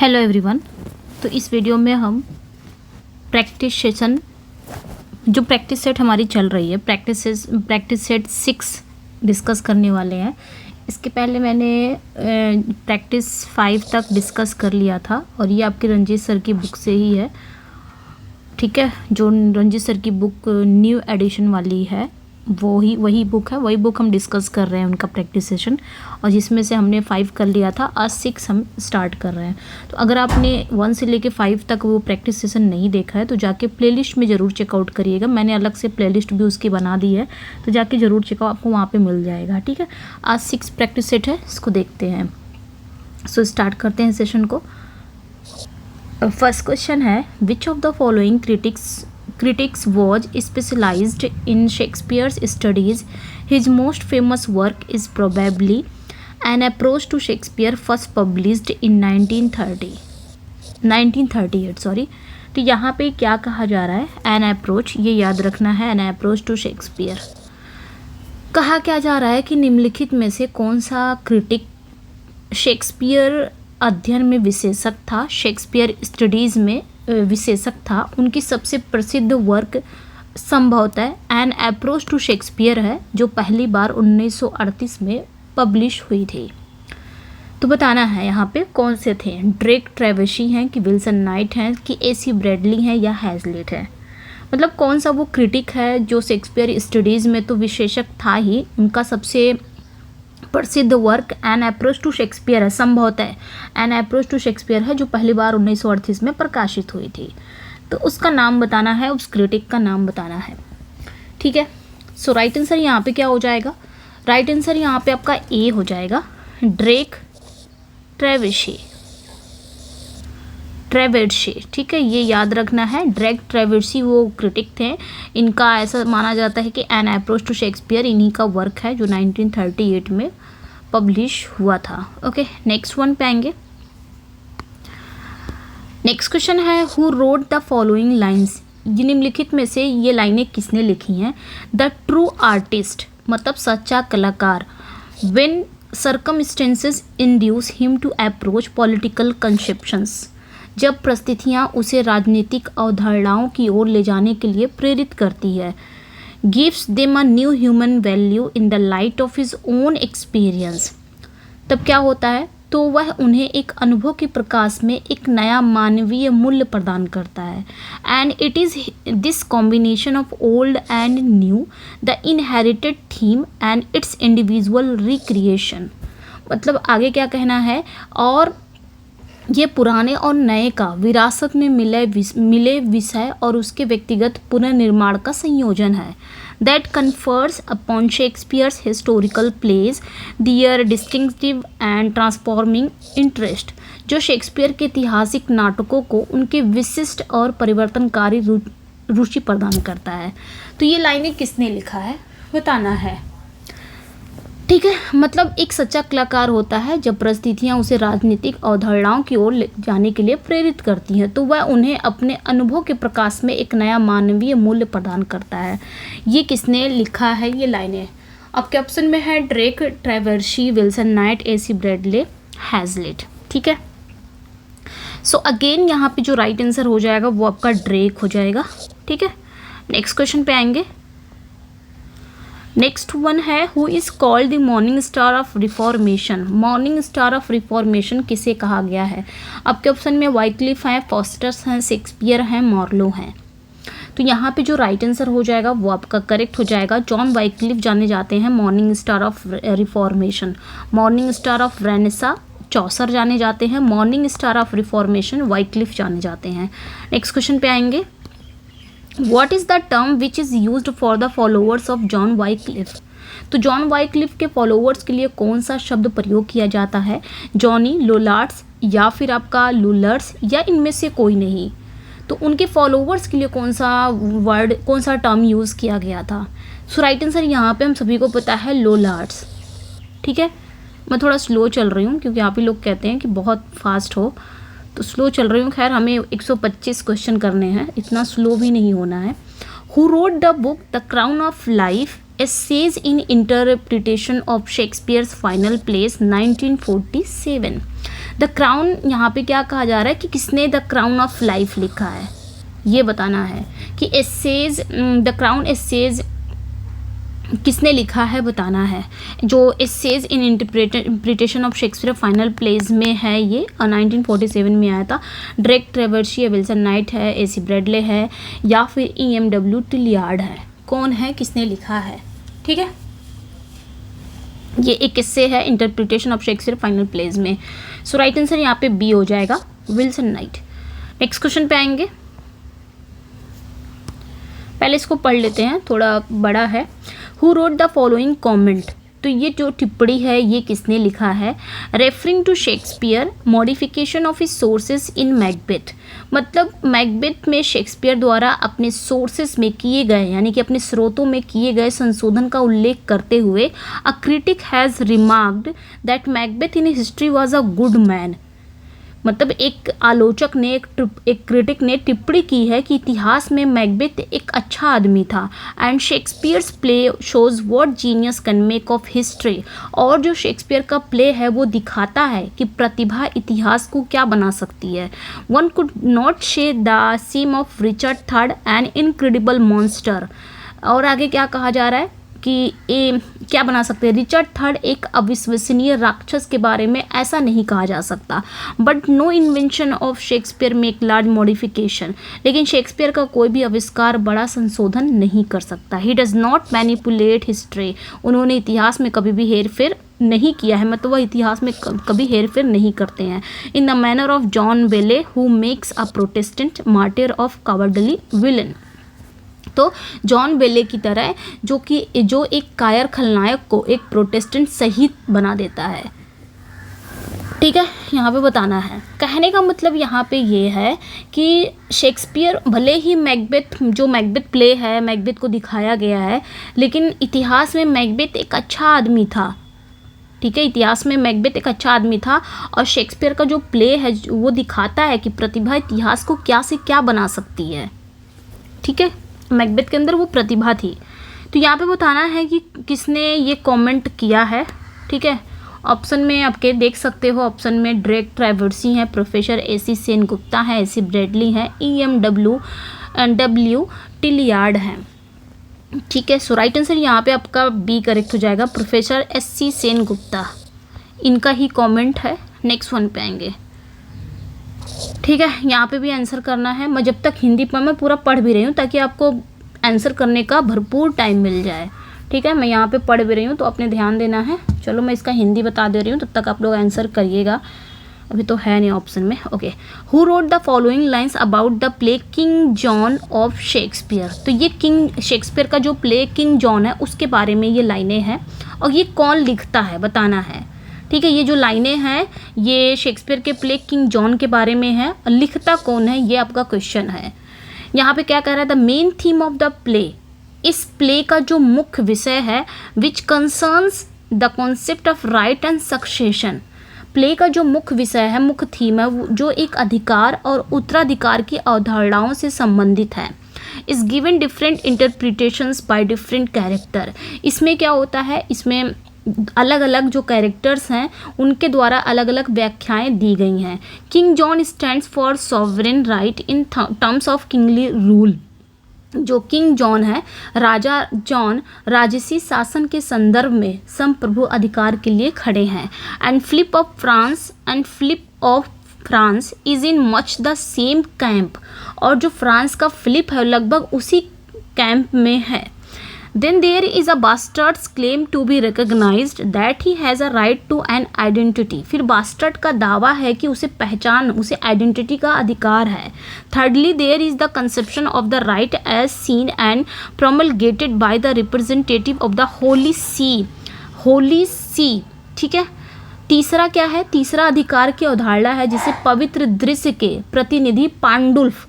Hello everyone. तो इस video में हम प्रैक्टिस सेशन जो प्रैक्टिस सेट हमारी चल रही है प्रैक्टिस सेट 6 डिस्कस करने वाले हैं। इसके पहले मैंने प्रैक्टिस 5 तक डिस्कस कर लिया था और ये आपके रंजीत सर की बुक से ही है, ठीक है। जो रंजीत सर की बुक न्यू एडिशन वाली है वही बुक है, वही बुक हम डिस्कस कर रहे हैं उनका प्रैक्टिस सेशन, और जिसमें से हमने 5 कर लिया था। आज 6 हम स्टार्ट कर रहे हैं। तो अगर आपने 1 से लेके 5 तक वो प्रैक्टिस सेशन नहीं देखा है तो जाके प्लेलिस्ट में ज़रूर चेकआउट करिएगा। मैंने अलग से प्लेलिस्ट भी उसकी बना दी है, तो जाके ज़रूर चेकआउट, आपको वहाँ पे मिल जाएगा, ठीक है। आज 6 प्रैक्टिस सेट है, इसको देखते हैं। सो स्टार्ट करते हैं सेशन को। फर्स्ट क्वेश्चन है, which of the following critics was specialized in Shakespeare's studies? His most famous work is probably An Approach to Shakespeare, first published in 1938 sorry. तो यहाँ पे क्या कहा जा रहा है? An Approach, ये याद रखना है, An Approach to Shakespeare। कहा क्या जा रहा है कि निम्नलिखित में से कौन सा क्रिटिक शेक्सपियर अध्ययन में विशेषज्ञ था, शेक्सपियर स्टडीज़ में विशेषज्ञ था। उनकी सबसे प्रसिद्ध वर्क संभवतः एन अप्रोच टू शेक्सपियर है, जो पहली बार 1938 में पब्लिश हुई थी। तो बताना है यहाँ पे कौन से थे। ड्रेक ट्रेवेसी हैं कि विल्सन नाइट हैं कि एसी ब्रैडली हैं या हैजलिट है। मतलब कौन सा वो क्रिटिक है जो शेक्सपियर स्टडीज़ में तो विशेषज्ञ था ही, उनका सबसे प्रसिद्ध work an approach to Shakespeare है, संभवतः एन अप्रोच टू शेक्सपियर है, जो पहली बार 1938 में प्रकाशित हुई थी। तो उसका नाम बताना है, उस क्रिटिक का नाम बताना है, ठीक है। सो राइट आंसर यहाँ पे क्या हो जाएगा? राइट आंसर यहाँ पे आपका ए हो जाएगा, ड्रेक ट्रेवेसी, ठीक है। ये याद रखना है, ड्रेक ट्रेवेसी वो क्रिटिक थे। इनका ऐसा माना जाता है कि एन अप्रोच टू शेक्सपियर इन्हीं का वर्क है, जो 1938 में पब्लिश हुआ था। ओके, नेक्स्ट वन पे आएंगे। नेक्स्ट क्वेश्चन है, who road the following lines? ये निम्नलिखित में से ये लाइनें किसने लिखी हैं? द ट्रू आर्टिस्ट, मतलब सच्चा कलाकार, when circumstances induce him to approach political conceptions, जब परिस्थितियाँ उसे राजनीतिक अवधारणाओं की ओर ले जाने के लिए प्रेरित करती है। Gives them a new human value in the light of his own experience, तब क्या होता है? तो वह उन्हें एक अनुभव के प्रकाश में एक नया मानवीय मूल्य प्रदान करता है। And it is this combination of old and new the inherited theme and it's individual recreation. मतलब आगे क्या कहना है? और ये पुराने और नए का विरासत में मिले विषय और उसके व्यक्तिगत पुनर्निर्माण का संयोजन है। That confers upon Shakespeare's historical plays their distinctive and transforming interest, जो शेक्सपियर के ऐतिहासिक नाटकों को उनके विशिष्ट और परिवर्तनकारी रुचि प्रदान करता है। तो ये लाइनें किसने लिखा है बताना है, ठीक है। मतलब एक सच्चा कलाकार होता है जब परिस्थितियाँ उसे राजनीतिक अवधारणाओं की ओर ले जाने के लिए प्रेरित करती हैं, तो वह उन्हें अपने अनुभव के प्रकाश में एक नया मानवीय मूल्य प्रदान करता है। ये किसने लिखा है ये लाइनें? आपके ऑप्शन में है ड्रेक ट्रेवेसी, Wilson Knight, AC Bradley, Hazlitt, ठीक है। सो अगेन यहाँ पे जो राइट आंसर हो जाएगा वो आपका ड्रेक हो जाएगा, ठीक है। नेक्स्ट क्वेश्चन पे आएंगे। नेक्स्ट वन है, who is called the morning star of Reformation? Morning star of reformation किसे कहा गया है? आपके ऑप्शन में वाइक्लिफ हैं, फॉस्टर्स हैं, शेक्सपियर हैं, मार्लो हैं। तो यहाँ पे जो राइट आंसर हो जाएगा वो आपका करेक्ट हो जाएगा। जॉन वाइक्लिफ जाने जाते हैं morning star of Reformation. Morning star of Renaissance Chaucer जाने जाते हैं। Morning star of Reformation Wycliffe जाने जाते हैं। नेक्स्ट क्वेश्चन पे आएंगे। What is the term which is used for the followers of John Wycliffe? तो जॉन वाइक्लिफ के फॉलोअर्स के लिए कौन सा शब्द प्रयोग किया जाता है? जॉनी, लोलार्ड्स या फिर आपका लुलर्स या इनमें से कोई नहीं? तो उनके फॉलोअर्स के लिए कौन सा टर्म यूज़ किया गया था? सो राइट आंसर यहाँ पे हम सभी को पता है लोलार्ड्स, ठीक है। मैं थोड़ा स्लो चल रही हूँ क्योंकि यहाँ पे लोग कहते हैं कि बहुत फास्ट हो, तो स्लो चल रही हूँ। खैर हमें 125 क्वेश्चन करने हैं, इतना स्लो भी नहीं होना है। Who road the book the crown of life, essays in interpretation of Shakespeare's final plays 1947? The crown, यहाँ पे क्या कहा जा रहा है कि किसने द क्राउन ऑफ लाइफ लिखा है, ये बताना है कि एसेज, द क्राउन एसेज किसने लिखा है बताना है। जो essays in interpretation of Shakespeare final plays में है, ये 1947 में आया था। ड्रेक ट्रेवर्सी है, विल्सन नाइट है, AC ब्रैडले है, या फिर EMW टिलियार्ड है। कौन है, किसने लिखा है, ठीक है। ये एक किस्से है interpretation of Shakespeare final plays में। सो राइट आंसर यहाँ पे बी हो जाएगा, विल्सन नाइट। नेक्स्ट क्वेश्चन पे आएंगे, पहले इसको पढ़ लेते हैं, थोड़ा बड़ा है। Who wrote the following comment, तो ये जो टिप्पणी है ये किसने लिखा है। Referring to Shakespeare modification of his sources in Macbeth, मतलब मैकबेथ में शेक्सपियर द्वारा अपने सोर्सेज में किए गए, यानी कि अपने स्रोतों में किए गए संशोधन का उल्लेख करते हुए अ critic has remarked that Macbeth in history was a good man, मतलब एक आलोचक ने, एक क्रिटिक ने टिप्पणी की है कि इतिहास में मैकबेथ एक अच्छा आदमी था। And Shakespeare's play shows what genius can make of history, और जो शेक्सपियर का प्ले है वो दिखाता है कि प्रतिभा इतिहास को क्या बना सकती है। One could not say the same of Richard third an incredible monster, और आगे क्या कहा जा रहा है कि ये क्या बना सकते हैं, रिचर्ड थर्ड एक अविश्वसनीय राक्षस के बारे में ऐसा नहीं कहा जा सकता। But no invention of Shakespeare make large modification, लेकिन शेक्सपियर का कोई भी आविष्कार बड़ा संशोधन नहीं कर सकता। He does not manipulate history, उन्होंने इतिहास में कभी भी हेर फेर नहीं किया है, मतलब वह इतिहास में कभी हेर फेर नहीं करते हैं। In the manner of John Bale who makes a Protestant martyr of cowardly villain, तो जॉन बेले की तरह जो एक कायर खलनायक को एक प्रोटेस्टेंट शहीद बना देता है, ठीक है, यहाँ पे बताना है। कहने का मतलब यहाँ पे ये है कि शेक्सपियर भले ही मैकबेथ प्ले है, मैकबेथ को दिखाया गया है, लेकिन इतिहास में मैकबेथ एक अच्छा आदमी था, ठीक है, इतिहास में मैकबेथ एक अच्छा आदमी था, और शेक्सपियर का जो प्ले है वो दिखाता है कि प्रतिभा इतिहास को क्या से क्या बना सकती है, ठीक है। मैकबेथ के अंदर वो प्रतिभा थी। तो यहाँ पे बताना है कि किसने ये कमेंट किया है, ठीक है। ऑप्शन में आपके देख सकते हो, ऑप्शन में ड्रेक ट्रेवर्सी हैं, प्रोफेसर AC सेन गुप्ता है, AC ब्रैडली हैं, EMW टिलियार्ड हैं, ठीक है। सो राइट आंसर यहाँ पे आपका बी करेक्ट हो जाएगा, प्रोफेसर SC सेन गुप्ता, इनका ही कमेंट है। नेक्स्ट वन पे आएंगे, ठीक है, यहाँ पे भी आंसर करना है। मैं जब तक हिंदी पर मैं पूरा पढ़ भी रही हूँ ताकि आपको आंसर करने का भरपूर टाइम मिल जाए, ठीक है। मैं यहाँ पे पढ़ भी रही हूँ तो अपने ध्यान देना है। चलो मैं इसका हिंदी बता दे रही हूँ, तब तक आप लोग आंसर करिएगा, अभी तो है नहीं ऑप्शन में। Okay, who wrote the following lines about the play king John of Shakespeare, तो ये किंग शेक्सपियर का जो प्ले किंग जॉन है उसके बारे में ये लाइनें हैं, और ये कौन लिखता है बताना है, ठीक है। ये जो लाइनें हैं ये शेक्सपियर के प्ले किंग जॉन के बारे में है, और लिखता कौन है ये आपका क्वेश्चन है। यहाँ पे क्या कह रहा है, the main theme of the play, इस प्ले का जो मुख्य विषय है, which concerns the concept of right and succession, play का जो मुख्य विषय है, मुख्य थीम है, जो एक अधिकार और उत्तराधिकार की अवधारणाओं से संबंधित है। इस given different interpretations by different character, इसमें क्या होता है, इसमें अलग अलग जो कैरेक्टर्स हैं उनके द्वारा अलग अलग व्याख्याएं दी गई हैं। King John stands for sovereign right in terms of kingly rule, जो किंग जॉन है, राजा जॉन राजसी शासन के संदर्भ में संप्रभु अधिकार के लिए खड़े हैं। And Philip of France is in much the same camp, और जो फ्रांस का फिलिप है लगभग उसी कैंप में है। Then there is a bastard's claim to be recognized that he has a right to an identity, फिर बास्टर्ड का दावा है कि उसे पहचान, उसे आइडेंटिटी का अधिकार है। Thirdly, there is the conception of the right as seen and promulgated by the representative of the Holy See, ठीक है। तीसरा क्या है, तीसरा अधिकार की अवधारणा है जिसे पवित्र दृश्य के प्रतिनिधि पांडुल्फ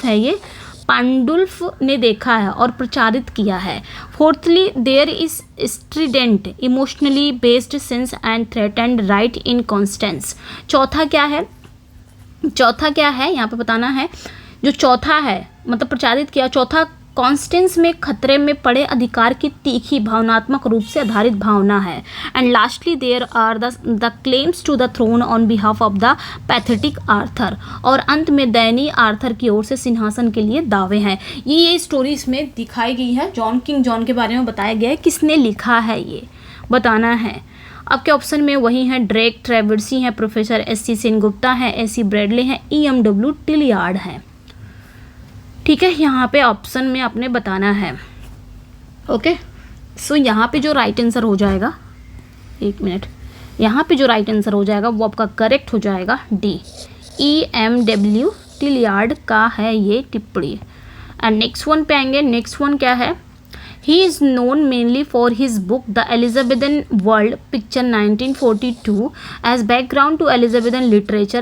है, ये पांडुल्फ ने देखा है और प्रचारित किया है। Fourthly, there is strident emotionally based sense and threatened right in Constance, चौथा क्या है यहाँ पे बताना है। जो चौथा है मतलब प्रचारित किया, चौथा कॉन्स्टेंस में खतरे में पड़े अधिकार की तीखी भावनात्मक रूप से आधारित भावना है। And lastly there are the claims to the throne on behalf of the pathetic Arthur, और अंत में दयनीय आर्थर की ओर से सिंहासन के लिए दावे हैं। ये स्टोरी इसमें दिखाई गई है, जॉन किंग जॉन के बारे में बताया गया है। किसने लिखा है ये बताना है। आपके ऑप्शन में वही हैं ड्रेक ट्रेवर्सी हैं, प्रोफेसर एस.सी. सेनगुप्ता हैं, ए.सी. ब्रैडले हैं, E.M.W. टिलियार्ड हैं। ठीक है, यहाँ पे ऑप्शन में आपने बताना है। ओके, सो यहाँ पे जो राइट आंसर हो जाएगा, एक मिनट, यहाँ पे जो राइट आंसर हो जाएगा वो आपका करेक्ट हो जाएगा डी, E.M.W. टिलियार्ड का है ये टिप्पणी। एंड नेक्स्ट वन पे आएंगे। नेक्स्ट वन क्या है? He is known mainly for his book The Elizabethan World Picture 1942 as background to Elizabethan literature,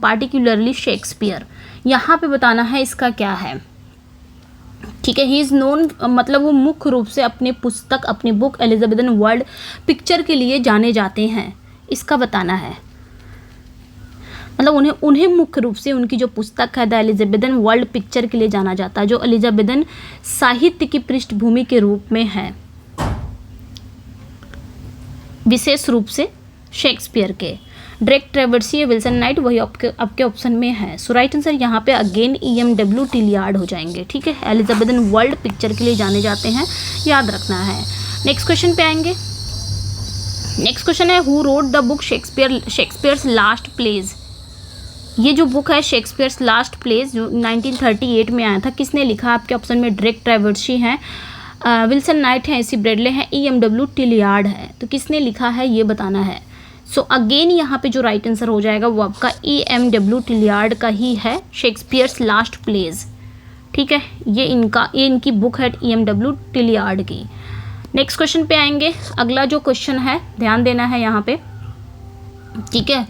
particularly Shakespeare। यहाँ पे बताना है इसका क्या है। ठीक है, ही इज़ नोन मतलब वो मुख्य रूप से अपने पुस्तक, अपनी बुक एलिजाबेथन वर्ल्ड पिक्चर के लिए जाने जाते हैं, इसका बताना है। मतलब उन्हें मुख्य रूप से उनकी जो पुस्तक है द एलिजाबेथन वर्ल्ड पिक्चर के लिए जाना जाता है, जो एलिजाबेथन साहित्य की पृष्ठभूमि के रूप में है, विशेष रूप से शेक्सपियर के। ड्रेक ट्रेवर्सी, विल्सन नाइट, वही आपके ऑप्शन में है। सो राइट आंसर यहाँ पे अगेन E.M.W. टिलियार्ड हो जाएंगे। ठीक है, एलिजाबेथन वर्ल्ड पिक्चर के लिए जाने जाते हैं, याद रखना है। नेक्स्ट क्वेश्चन पे आएंगे। नेक्स्ट क्वेश्चन है who road the book Shakespeare's last plays. ये जो बुक है शेक्सपियर्स लास्ट प्लेज जो 1938 में आया था, किसने लिखा? आपके ऑप्शन में ड्रेक ट्रेवर्सी हैं, विल्सन नाइट हैं, ए.सी. ब्रैडले हैं, E.M.W. टिलियार्ड है। तो किसने लिखा है ये बताना है। सो अगेन यहाँ पे जो राइट आंसर हो जाएगा वो आपका E.M.W. टिलियार्ड का ही है, शेक्सपियर्स लास्ट प्लेज। ठीक है, ये इनकी बुक है E.M.W. टिलियार्ड की। नेक्स्ट क्वेश्चन पे आएंगे। अगला जो क्वेश्चन है ध्यान देना है यहाँ पे। ठीक है,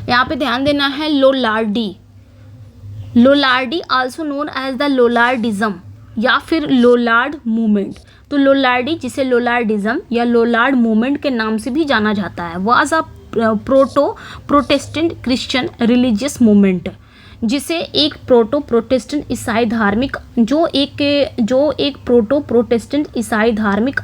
यहाँ पे ध्यान देना है लोलार्डी आल्सो नोन एज द लोलार्डिज्म या फिर लोलार्ड मूवमेंट। तो लोलार्डी, जिसे लोलार्डिज्म या लोलार्ड मूवमेंट के नाम से भी जाना जाता है, was a Protestant Christian religious movement, जिसे एक प्रोटेस्टेंट ईसाई धार्मिक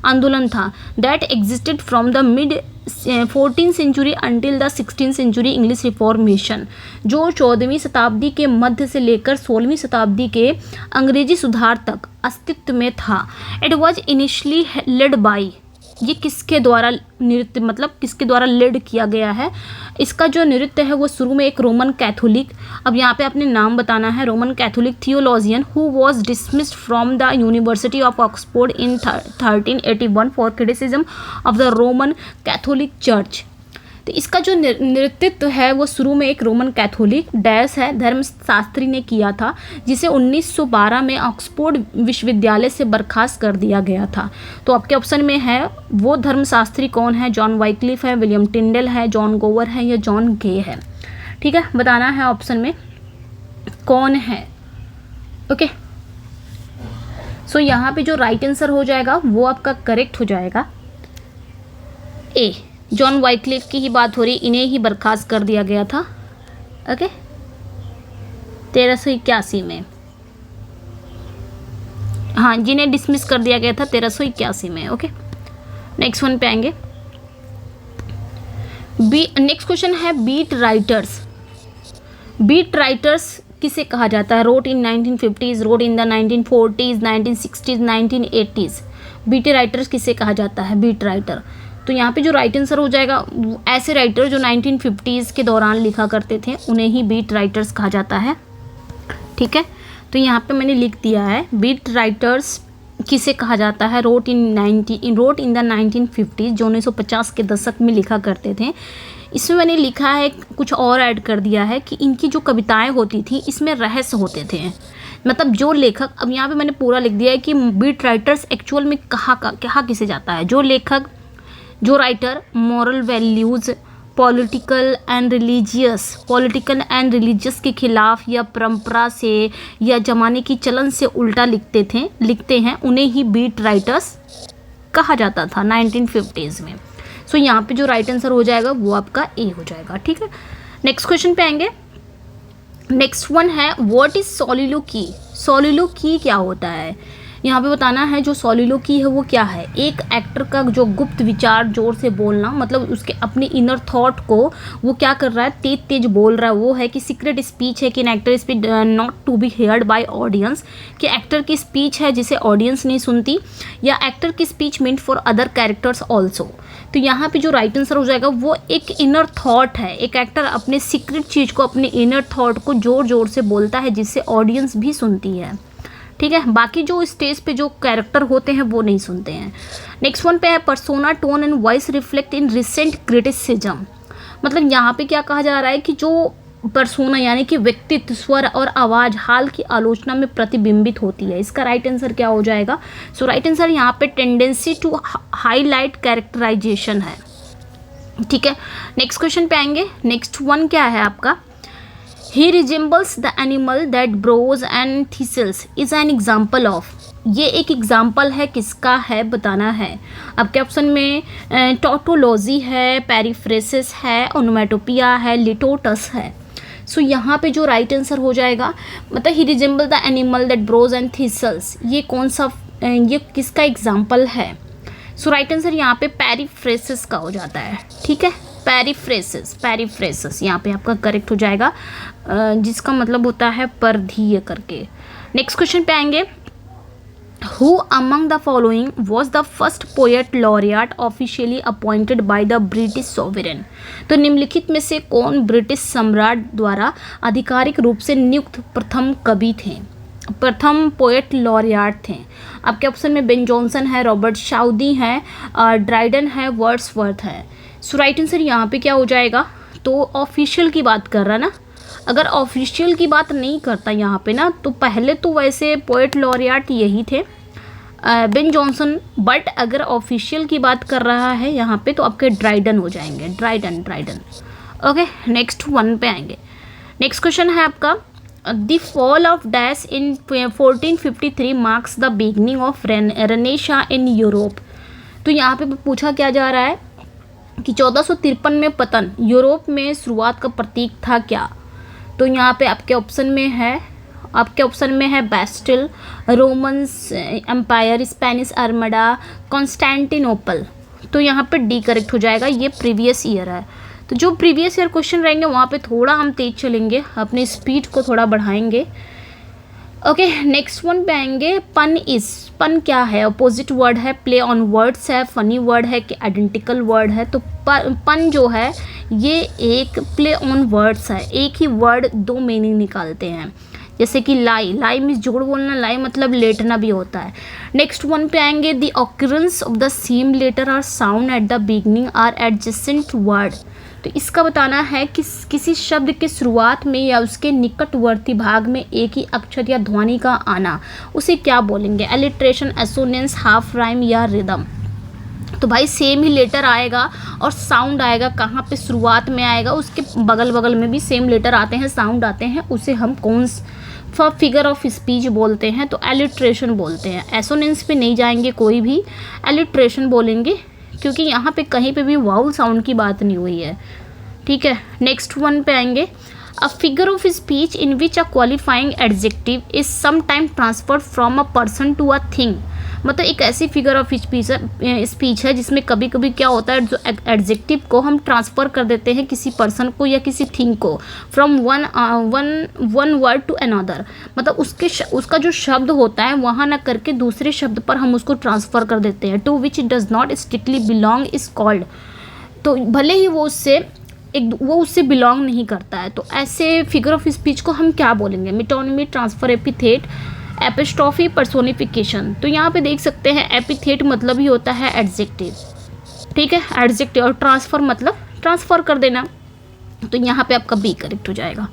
आंदोलन था that existed from the mid 14th century until the 16th century English Reformation, जो 14वीं शताब्दी के मध्य से लेकर 16वीं शताब्दी के अंग्रेजी सुधार तक अस्तित्व में था। It was initially led by, ये किसके द्वारा लेड किया गया है? इसका जो नृत्य है वो शुरू में एक रोमन कैथोलिक, अब यहाँ पे अपने नाम बताना है, Roman Catholic theologian who was dismissed from the university of Oxford in 1381 for criticism of the Roman Catholic church. तो इसका जो नेतृत्व है वो शुरू में एक रोमन कैथोलिक धर्मशास्त्री ने किया था, जिसे 1912 में ऑक्सफोर्ड विश्वविद्यालय से बर्खास्त कर दिया गया था। तो आपके ऑप्शन में है वो धर्मशास्त्री कौन है? जॉन वाइक्लिफ है, विलियम टिंडल है, जॉन गोवर है या जॉन गे है। ठीक है, बताना है ऑप्शन में कौन है। ओके, सो यहाँ पे जो राइट आंसर हो जाएगा वो आपका करेक्ट हो जाएगा ए, जॉन वाइक्लिफ की ही बात हो रही, इन्हें ही बर्खास्त कर दिया गया था। ओके, 1381 में, हाँ, जिन्हें डिसमिस कर दिया गया था 1381 में। ओके, नेक्स्ट वन पे आएंगे। नेक्स्ट क्वेश्चन है बीट राइटर्स किसे कहा जाता है? Wrote in 1950s, wrote in the 1940s, 1960s, 1980s। Beat writers किसे कहा जाता है? Beat writer. तो यहाँ पे जो राइट आंसर हो जाएगा, ऐसे राइटर जो 1950s के दौरान लिखा करते थे उन्हें ही बीट राइटर्स कहा जाता है। ठीक है, तो यहाँ पे मैंने लिख दिया है बीट राइटर्स किसे कहा जाता है? रोट इन द 1950s, जो 1950 के दशक में लिखा करते थे। इसमें मैंने लिखा है, कुछ और ऐड कर दिया है कि इनकी जो कविताएं होती थी इसमें रहस्य होते थे। मतलब जो लेखक, अब यहाँ पे मैंने पूरा लिख दिया है कि बीट राइटर्स एक्चुअल में कहा किसे जाता है? जो writer moral values, political and religious के खिलाफ या परंपरा से या जमाने की चलन से उल्टा लिखते हैं, उन्हें ही बीट राइटर्स कहा जाता था 1950s में। सो यहाँ पे जो राइट आंसर हो जाएगा वो आपका ए हो जाएगा। ठीक है, नेक्स्ट क्वेश्चन पे आएंगे। नेक्स्ट वन है व्हाट इज सोलिलोकी। सोलिलोकी क्या होता है, यहाँ पे बताना है। जो सोलिलोकी है वो क्या है, एक एक्टर का जो गुप्त विचार जोर से बोलना, मतलब उसके अपने इनर थॉट को वो क्या कर रहा है, तेज तेज बोल रहा है, वो है कि सीक्रेट स्पीच है कि an actor speech not to be heard by audience, कि एक्टर की स्पीच है जिसे ऑडियंस नहीं सुनती, या एक्टर की speech meant for other characters also. तो यहाँ पे जो राइट आंसर हो जाएगा वो एक इनर थॉट है, एक एक्टर अपने सीक्रेट चीज़ को, अपने इनर थॉट को जोर जोर से बोलता है जिससे ऑडियंस भी सुनती है। ठीक है, बाकी जो स्टेज पे जो कैरेक्टर होते हैं वो नहीं सुनते हैं। नेक्स्ट वन पे है persona tone and voice reflect in recent criticism. मतलब यहाँ पे क्या कहा जा रहा है कि जो पर्सोना यानी कि व्यक्तित्व, स्वर और आवाज़ हाल की आलोचना में प्रतिबिंबित होती है। इसका राइट आंसर क्या हो जाएगा, सो राइट आंसर यहाँ पे टेंडेंसी टू हाईलाइट कैरेक्टराइजेशन है। ठीक है, नेक्स्ट क्वेश्चन पे आएंगे। नेक्स्ट वन क्या है आपका, He resembles the animal that burrows and thistles is an example of। ये एक एग्जाम्पल है, किसका है बताना है। आपके ऑप्शन में टोटोलॉजी है, पेरिफ्रेसिस है, ओनोमेटोपिया है, लिटोटस है। सो यहाँ पे जो राइट आंसर हो जाएगा, मतलब he resemble the animal that browse and thistles, ये कौन सा, ये किसका एग्जाम्पल है। सो राइट आंसर यहाँ पे पेरिफ्रेसिस का हो जाता है। ठीक है, पेरिफ्रेसिस, पेरिफ्रेसिस यहाँ पे आपका करेक्ट हो जाएगा, जिसका मतलब होता है परधीय करके। नेक्स्ट क्वेश्चन पे आएंगे, who among the following was the first poet laureate officially appointed by the British sovereign. तो निम्नलिखित में से कौन ब्रिटिश सम्राट द्वारा आधिकारिक रूप से नियुक्त प्रथम कवि थे, प्रथम पोएट लॉरिएट थे। आपके ऑप्शन में बेन जॉनसन है, रॉबर्ट साउदी है, ड्राइडन है, वर्ड्सवर्थ है। सो राइट आंसर यहाँ पे क्या हो जाएगा, तो ऑफिशियल की बात कर रहा ना, अगर ऑफिशियल की बात नहीं करता यहाँ पे ना, तो पहले तो वैसे पोएट लॉरिएट यही थे बेन जॉनसन, बट अगर ऑफिशियल की बात कर रहा है यहाँ पे तो आपके ड्राइडन हो जाएंगे, Dryden, Dryden. Okay, next one पे आएंगे। नेक्स्ट क्वेश्चन है आपका, the fall of dash in 1453 marks the beginning of renaissance in Europe. तो यहाँ पे पूछा क्या जा रहा है कि 1453 में पतन यूरोप में शुरुआत का प्रतीक था क्या। तो यहाँ पे आपके ऑप्शन में है Bastille, Romans empire, Spanish Armada, Constantinople. तो यहाँ पे डी करेक्ट हो जाएगा, ये प्रीवियस ईयर है। तो जो प्रीवियस ईयर क्वेश्चन रहेंगे वहाँ पे थोड़ा हम तेज चलेंगे, अपनी स्पीड को थोड़ा बढ़ाएंगे। ओके, नेक्स्ट वन पे आएंगे, पन क्या है, अपोजिट वर्ड है, प्ले ऑन वर्ड्स है, फनी वर्ड है कि आइडेंटिकल वर्ड है। तो पन जो है ये एक प्ले ऑन वर्ड्स है, एक ही वर्ड दो मीनिंग निकालते हैं, जैसे कि लाई मीन्स झूठ बोलना, लाई मतलब लेटना भी होता है। नेक्स्ट वन पे आएंगे, the occurrence of the same letter और sound at the beginning or adjacent word. तो इसका बताना है कि किसी शब्द के शुरुआत में या उसके निकटवर्ती भाग में एक ही अक्षर या ध्वनि का आना, उसे क्या बोलेंगे, एलिट्रेशन, एसोनेंस, हाफ राइम या रिदम। तो भाई सेम ही लेटर आएगा और साउंड आएगा, कहाँ पे शुरुआत में आएगा, उसके बगल बगल में भी सेम लेटर आते हैं, साउंड आते हैं, उसे हम कौन सा फिगर ऑफ स्पीच बोलते हैं, तो एलिट्रेशन बोलते हैं। एसोनेंस पे नहीं जाएंगे कोई भी, एलिट्रेशन बोलेंगे, क्योंकि यहाँ पे कहीं पे भी वाउल साउंड की बात नहीं हुई है। ठीक है, नेक्स्ट वन पे आएंगे, a figure of speech in which a qualifying adjective is sometime transferred from a person to a thing. मतलब एक ऐसी फिगर ऑफ स्पीच है जिसमें कभी कभी क्या होता है, जो एडजेक्टिव को हम ट्रांसफ़र कर देते हैं किसी पर्सन को या किसी थिंग को, from one word to another. मतलब उसका जो शब्द होता है वहाँ ना करके दूसरे शब्द पर हम उसको ट्रांसफ़र कर देते हैं। To which it does not strictly belong is called. तो भले ही वो उससे बिलोंग नहीं करता है, तो ऐसे फिगर ऑफ स्पीच को हम क्या बोलेंगे, मिटोनिमी, ट्रांसफर, एपिथेट, एपिस्ट्रॉफी, पर्सोनिफिकेशन। तो यहाँ पे देख सकते हैं एपिथेट मतलब ही होता है एडजेक्टिव, ठीक है, एडजेक्टिव, और ट्रांसफर मतलब ट्रांसफ़र कर देना। तो यहाँ पे आपका बी करेक्ट हो जाएगा।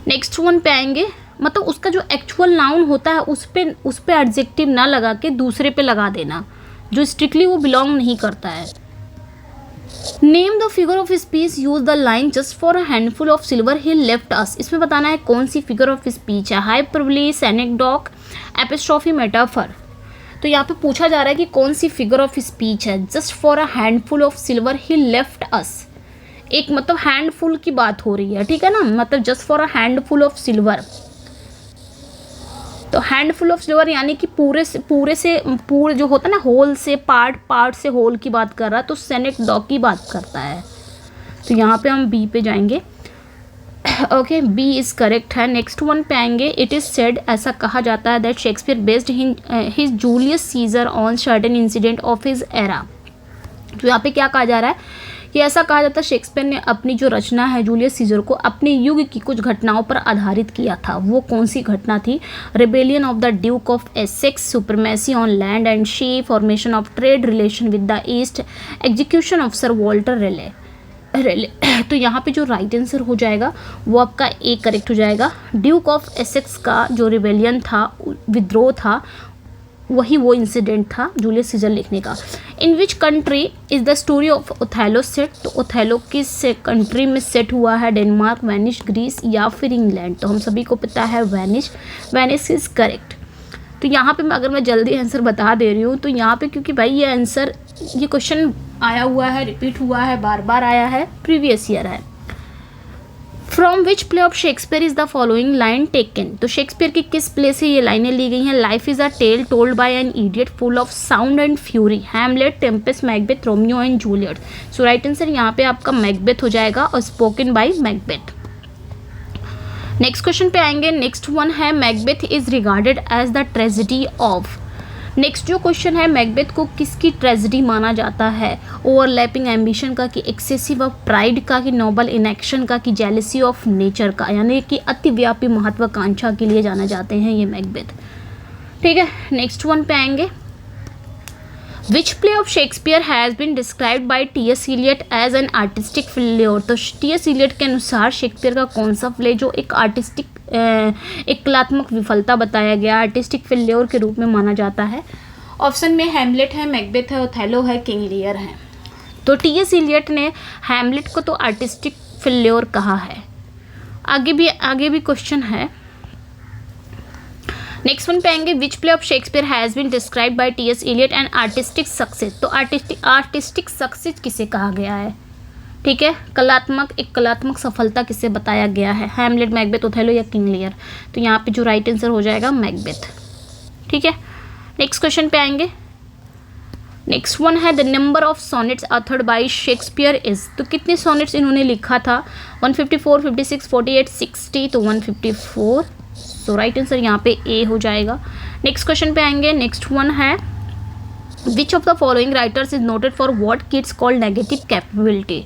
नेक्स्ट वन पे आएंगे, मतलब उसका जो एक्चुअल नाउन होता है उस पे एडजेक्टिव ना लगा के दूसरे पे लगा देना, जो स्ट्रिक्टली वो बिलोंग नहीं करता है। Name the figure of speech, use the line just for a handful of silver he left अस। इसमें बताना है कौन सी फिगर ऑफ स्पीच है, हाइपरबोली, एनेक्डोट, एपिस्ट्रॉफी, मेटाफर। तो यहाँ पे पूछा जा रहा है कि कौन सी फिगर ऑफ स्पीच है, just for a handful of silver he left अस। एक मतलब हैंडफुल की बात हो रही है, ठीक है ना, मतलब just for a handful of silver. तो हैंडफुल ऑफ सिल्वर यानी कि पूरे जो होता है ना, होल से पार्ट से होल की बात कर रहा है, तो सेनेट डॉग की बात करता है। तो यहाँ पे हम बी पे जाएंगे। ओके, बी इज़ करेक्ट है। नेक्स्ट वन पे आएंगे। इट इज़ सेड, ऐसा कहा जाता है, that Shakespeare based his Julius Caesar on certain incident of his era. तो यहाँ पे क्या कहा जा रहा है कि ऐसा कहा जाता है शेक्सपियर ने अपनी जो रचना है जूलियस सीजर को अपने युग की कुछ घटनाओं पर आधारित किया था। वो कौन सी घटना थी? Rebellion of the Duke of Essex, supremacy on land and sea, formation of trade relation with the East, execution of Sir Walter Raleigh. तो यहाँ पे जो राइट आंसर हो जाएगा वो आपका ए करेक्ट हो जाएगा। ड्यूक ऑफ एसेक्स का जो रिबेलियन था, विद्रोह था, वही वो इंसिडेंट था जूलियस सीजर लिखने का। In which country is the story of Othello set? तो ओथेलो किस कंट्री में सेट हुआ है? डेनमार्क, वेनिस, ग्रीस या फिर इंग्लैंड? तो हम सभी को पता है वेनिस। Venice is correct. तो यहाँ पे अगर मैं जल्दी आंसर बता दे रही हूँ तो यहाँ पे, क्योंकि भाई ये आंसर, ये क्वेश्चन आया हुआ है, रिपीट हुआ है, बार बार आया है, प्रीवियस ईयर है। From which play of Shakespeare is the following line taken? तो शेक्सपियर की किस प्ले से ये लाइनें ली गई हैं? Life is a tale told by an idiot full of sound and fury, Hamlet, Tempest, Macbeth, Romeo and Juliet. So right answer यहाँ पे आपका मैकबेथ हो जाएगा, और spoken by Macbeth. Next question पे आएंगे। नेक्स्ट वन है, Macbeth is regarded as the tragedy of. Next जो क्वेश्चन है, मैकबेथ को किसकी ट्रेजेडी माना जाता है? ओवरलैपिंग एम्बिशन का, कि एक्सेसिव ऑफ प्राइड का, कि नोबल इनएक्शन का, कि जेलिसी ऑफ नेचर का, यानी कि अतिव्यापी महत्वाकांक्षा के लिए जाने जाते हैं ये मैकबेथ। ठीक है, नेक्स्ट वन पे आएंगे। Which play of Shakespeare has been described by T S. Eliot as an artistic failure? तो टी.एस. इलियट के अनुसार शेक्सपियर का कौन सा प्ले जो एक एक कलात्मक विफलता बताया गया, आर्टिस्टिक फेल्योर के रूप में माना जाता है? ऑप्शन में हैमलेट है, मैकबेथ है, ओथेलो है, किंग लियर है। तो टी.एस. इलियट ने हैमलेट को तो आर्टिस्टिक फेल्योर कहा है। आगे भी क्वेश्चन है। नेक्स्ट वन पे आएंगे। Which play of Shakespeare has been described by T S. Eliot and artistic success? तो आर्टिस्टिक सक्सेस किसे कहा गया है? ठीक है, एक कलात्मक सफलता किसे बताया गया है? हैमलेट, मैकबेथ, ओथेलो या किंग लियर? तो यहाँ पे जो राइट आंसर हो जाएगा मैकबेथ। ठीक है, नेक्स्ट क्वेश्चन पे आएंगे। नेक्स्ट वन है, the number of sonnets authored bye Shakespeare is? तो कितने सोनेट्स इन्होंने लिखा था? 154, 56, 48, 60। तो 154। सो राइट आंसर यहाँ पे ए हो जाएगा। नेक्स्ट क्वेश्चन पे आएंगे। नेक्स्ट वन है, which of the following writers is noted for what kids called negative capability?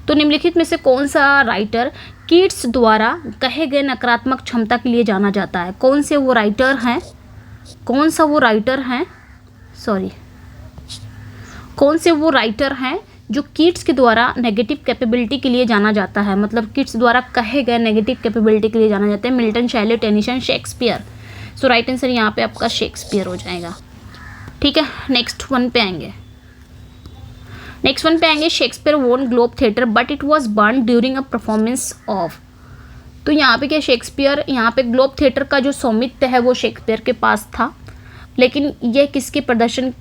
तो निम्नलिखित में से कौन सा राइटर कीट्स द्वारा कहे गए नकारात्मक क्षमता के लिए जाना जाता है? कौन से वो राइटर हैं जो कीट्स के द्वारा नेगेटिव कैपेबिलिटी के लिए जाना जाता है? मतलब कीट्स द्वारा कहे गए नेगेटिव कैपेबिलिटी के लिए जाना जाता है। Milton, Shelley, Tennyson, Shakespeare. सो राइट आंसर यहाँ पे आपका शेक्सपियर हो जाएगा। ठीक है, नेक्स्ट वन पे आएंगे। शेक्सपियर वोन globe theatre but it was burn during a performance of. तो यहाँ पे क्या, शेक्सपियर, यहाँ पे ग्लोब थिएटर का जो स्वामित्व है वो शेक्सपियर के पास था, लेकिन यह किसके प्रदर्शन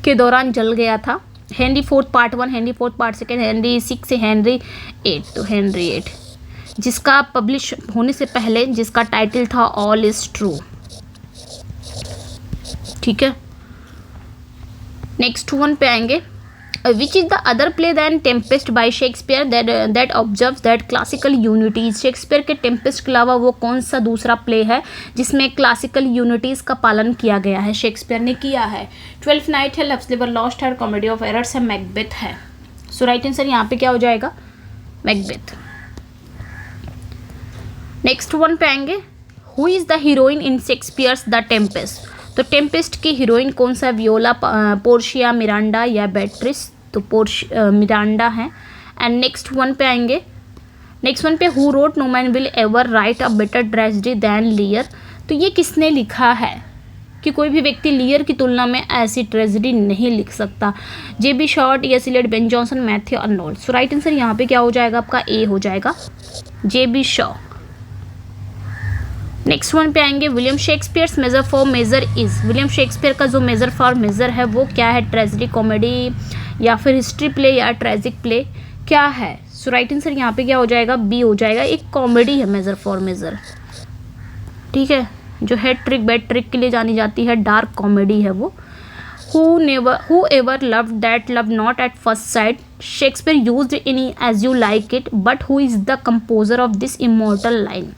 के दौरान जल गया था? Henry fourth part 1, Henry fourth part 2, Henry 6 से हेनरी 8। तो हेनरी 8, जिसका पब्लिश होने से पहले जिसका टाइटल था ऑल इज ट्रू। ठीक है, नेक्स्ट वन पे आएंगे। Which is the other play than Tempest by Shakespeare that observes that classical unities? Shakespeare के टेम्पेस्ट के अलावा वो कौन सा दूसरा प्ले है जिसमें क्लासिकल यूनिटीज का पालन किया गया है? शेक्सपियर ने किया है। 12th नाइट है, लव्स लिवर लॉस्ट है, कॉमेडी ऑफ एरर्स है, मैकबेथ है। सो राइट आंसर यहाँ पे क्या हो जाएगा? मैकबेथ। नेक्स्ट वन पे आएंगे। Who is the heroine in Shakespeare's the Tempest? तो टेम्पेस्ट की हीरोइन कौन सा? वियोला, पोर्शिया, मिरांडा या बेट्रिस? तो मिरांडा है। एंड नेक्स्ट वन पे आएंगे। नेक्स्ट वन पे, who wrote no man will ever write a better tragedy than Lear? तो ये किसने लिखा है कि कोई भी व्यक्ति लियर की तुलना में ऐसी ट्रेजेडी नहीं लिख सकता? J B. Shaw, T S. Eliot, Ben Johnson, Matthew Arnold. So right answer यहाँ पे क्या हो जाएगा? आपका ए हो जाएगा, जे.बी. शॉ। नेक्स्ट वन पे आएंगे। William Shakespeare's measure for measure is? William Shakespeare का जो मेजर फॉर मेजर है वो क्या है? ट्रेजेडी, कॉमेडी या फिर हिस्ट्री प्ले या ट्रेजिक प्ले? क्या है? सो राइट आंसर यहाँ पे क्या हो जाएगा? बी हो जाएगा, एक कॉमेडी है, मेजर फॉर मेजर, ठीक है, जो हेड ट्रिक बैड ट्रिक के लिए जानी जाती है, डार्क कॉमेडी है वो। Who ever loved that love not at first sight, Shakespeare used in as you like it, but who is the composer of this immortal line.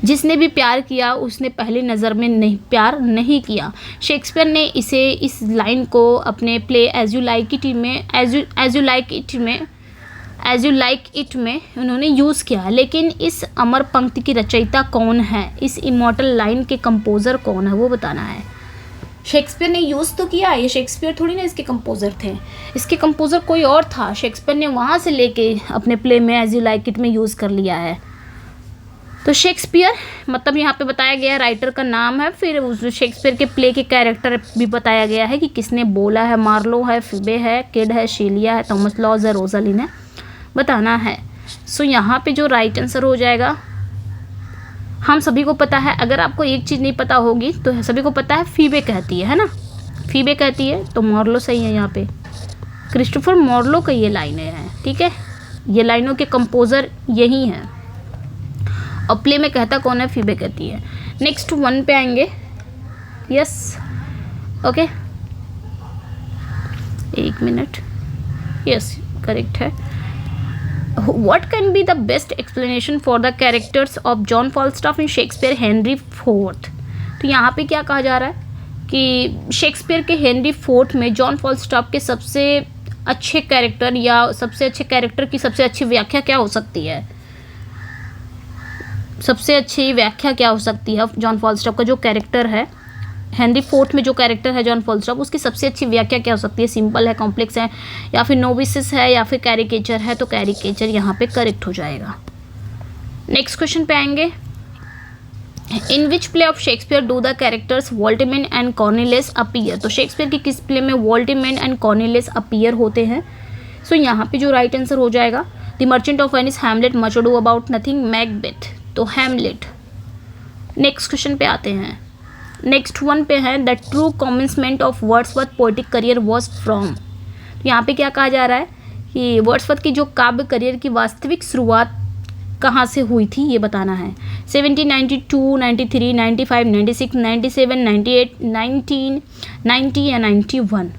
जिसने भी प्यार किया उसने पहली नज़र में नहीं प्यार नहीं किया। शेक्सपियर ने इस लाइन को अपने play as you like it में उन्होंने यूज़ किया। लेकिन इस अमर पंक्ति की रचयिता कौन है, इस इमॉर्टल लाइन के कंपोज़र कौन है, वो बताना है। शेक्सपियर ने यूज़ तो किया, ये शेक्सपियर थोड़ी ना इसके कंपोज़र थे, इसके कंपोज़र कोई और था। शेक्सपियर ने वहाँ से लेके अपने प्ले में एज यू लाइक इट में यूज़ कर लिया है। तो शेक्सपियर मतलब यहाँ पे बताया गया है राइटर का नाम है, फिर उस शेक्सपियर के प्ले के कैरेक्टर भी बताया गया है कि किसने बोला है, मार्लो है, फिबे है, किड है, शीलिया है, थॉमस लॉज है, रोजालिन है, बताना है। सो यहाँ पे जो राइट आंसर हो जाएगा, हम सभी को पता है, अगर आपको एक चीज़ नहीं पता होगी तो सभी को पता है फीबे कहती है ना, फीबे कहती है, तो मार्लो सही है यहाँ पे, क्रिस्टोफर मार्लो का ये लाइनें हैं, ठीक है, ये लाइनों के कंपोज़र यही हैं। और प्ले में कहता कौन है, फीबे कहती है। नेक्स्ट वन पे आएंगे, यस ओके, एक मिनट, यस करेक्ट है। What can be the best explanation for the characters of John Falstaff in Shakespeare Henry IV? तो यहाँ पे क्या कहा जा रहा है कि शेक्सपियर के हेनरी फोर्थ में जॉन फॉल्स्टॉफ के सबसे अच्छे कैरेक्टर या सबसे अच्छे कैरेक्टर की सबसे अच्छी व्याख्या क्या हो सकती है, सबसे अच्छी व्याख्या क्या हो सकती है जॉन फॉल्स्टॉफ का जो कैरेक्टर है, हेनरी फोर्थ में जो कैरेक्टर है जॉन फॉल्स्टॉफ, उसकी सबसे अच्छी व्याख्या क्या हो सकती है, सिंपल है, कॉम्प्लेक्स है, या फिर नोविसिस है, या फिर कैरिकेचर है, तो कैरिकेचर यहाँ पे करेक्ट हो जाएगा। नेक्स्ट क्वेश्चन पे आएंगे, in which play of Shakespeare do the characters Voltemand and Cornelius appear. तो शेक्सपियर की किस प्ले में वोल्टेमेन एंड कॉर्नेलियस अपीयर होते हैं? सो यहाँ पे जो राइट आंसर हो जाएगा, the merchant of Venice, Hamlet, much ado about nothing, Macbeth, तो हैमलेट। नेक्स्ट क्वेश्चन पे आते हैं, नेक्स्ट वन पे है the true कॉमेंसमेंट of Wordsworth poetic career was from. तो यहाँ पे क्या कहा जा रहा है कि वर्ड्सवर्थ की जो काव्य करियर की वास्तविक शुरुआत कहाँ से हुई थी, ये बताना है। 1792, 93, 95, 96, 97, 98, 1990 या 91।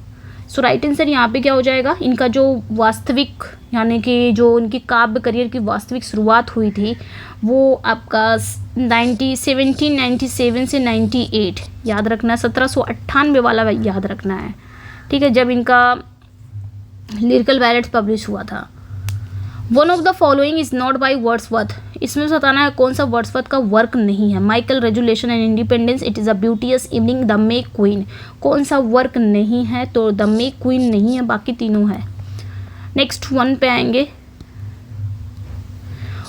सो राइट आंसर यहाँ पे क्या हो जाएगा, इनका जो वास्तविक यानी कि जो इनकी काव्य करियर की वास्तविक शुरुआत हुई थी वो आपका 1797 से 98, याद रखना, 1798 वाला याद रखना है, ठीक है, जब इनका लिरिकल बैलेट्स पब्लिश हुआ था। One of the following is not by Wordsworth, इसमें बताना है कौन सा वर्ड्सवर्थ का वर्क नहीं है। Michael, resolution and independence, it is a ब्यूटियस evening, the may queen, कौन सा वर्क नहीं है, तो द मे क्वीन नहीं है, बाकी तीनों है। नेक्स्ट वन पे आएंगे,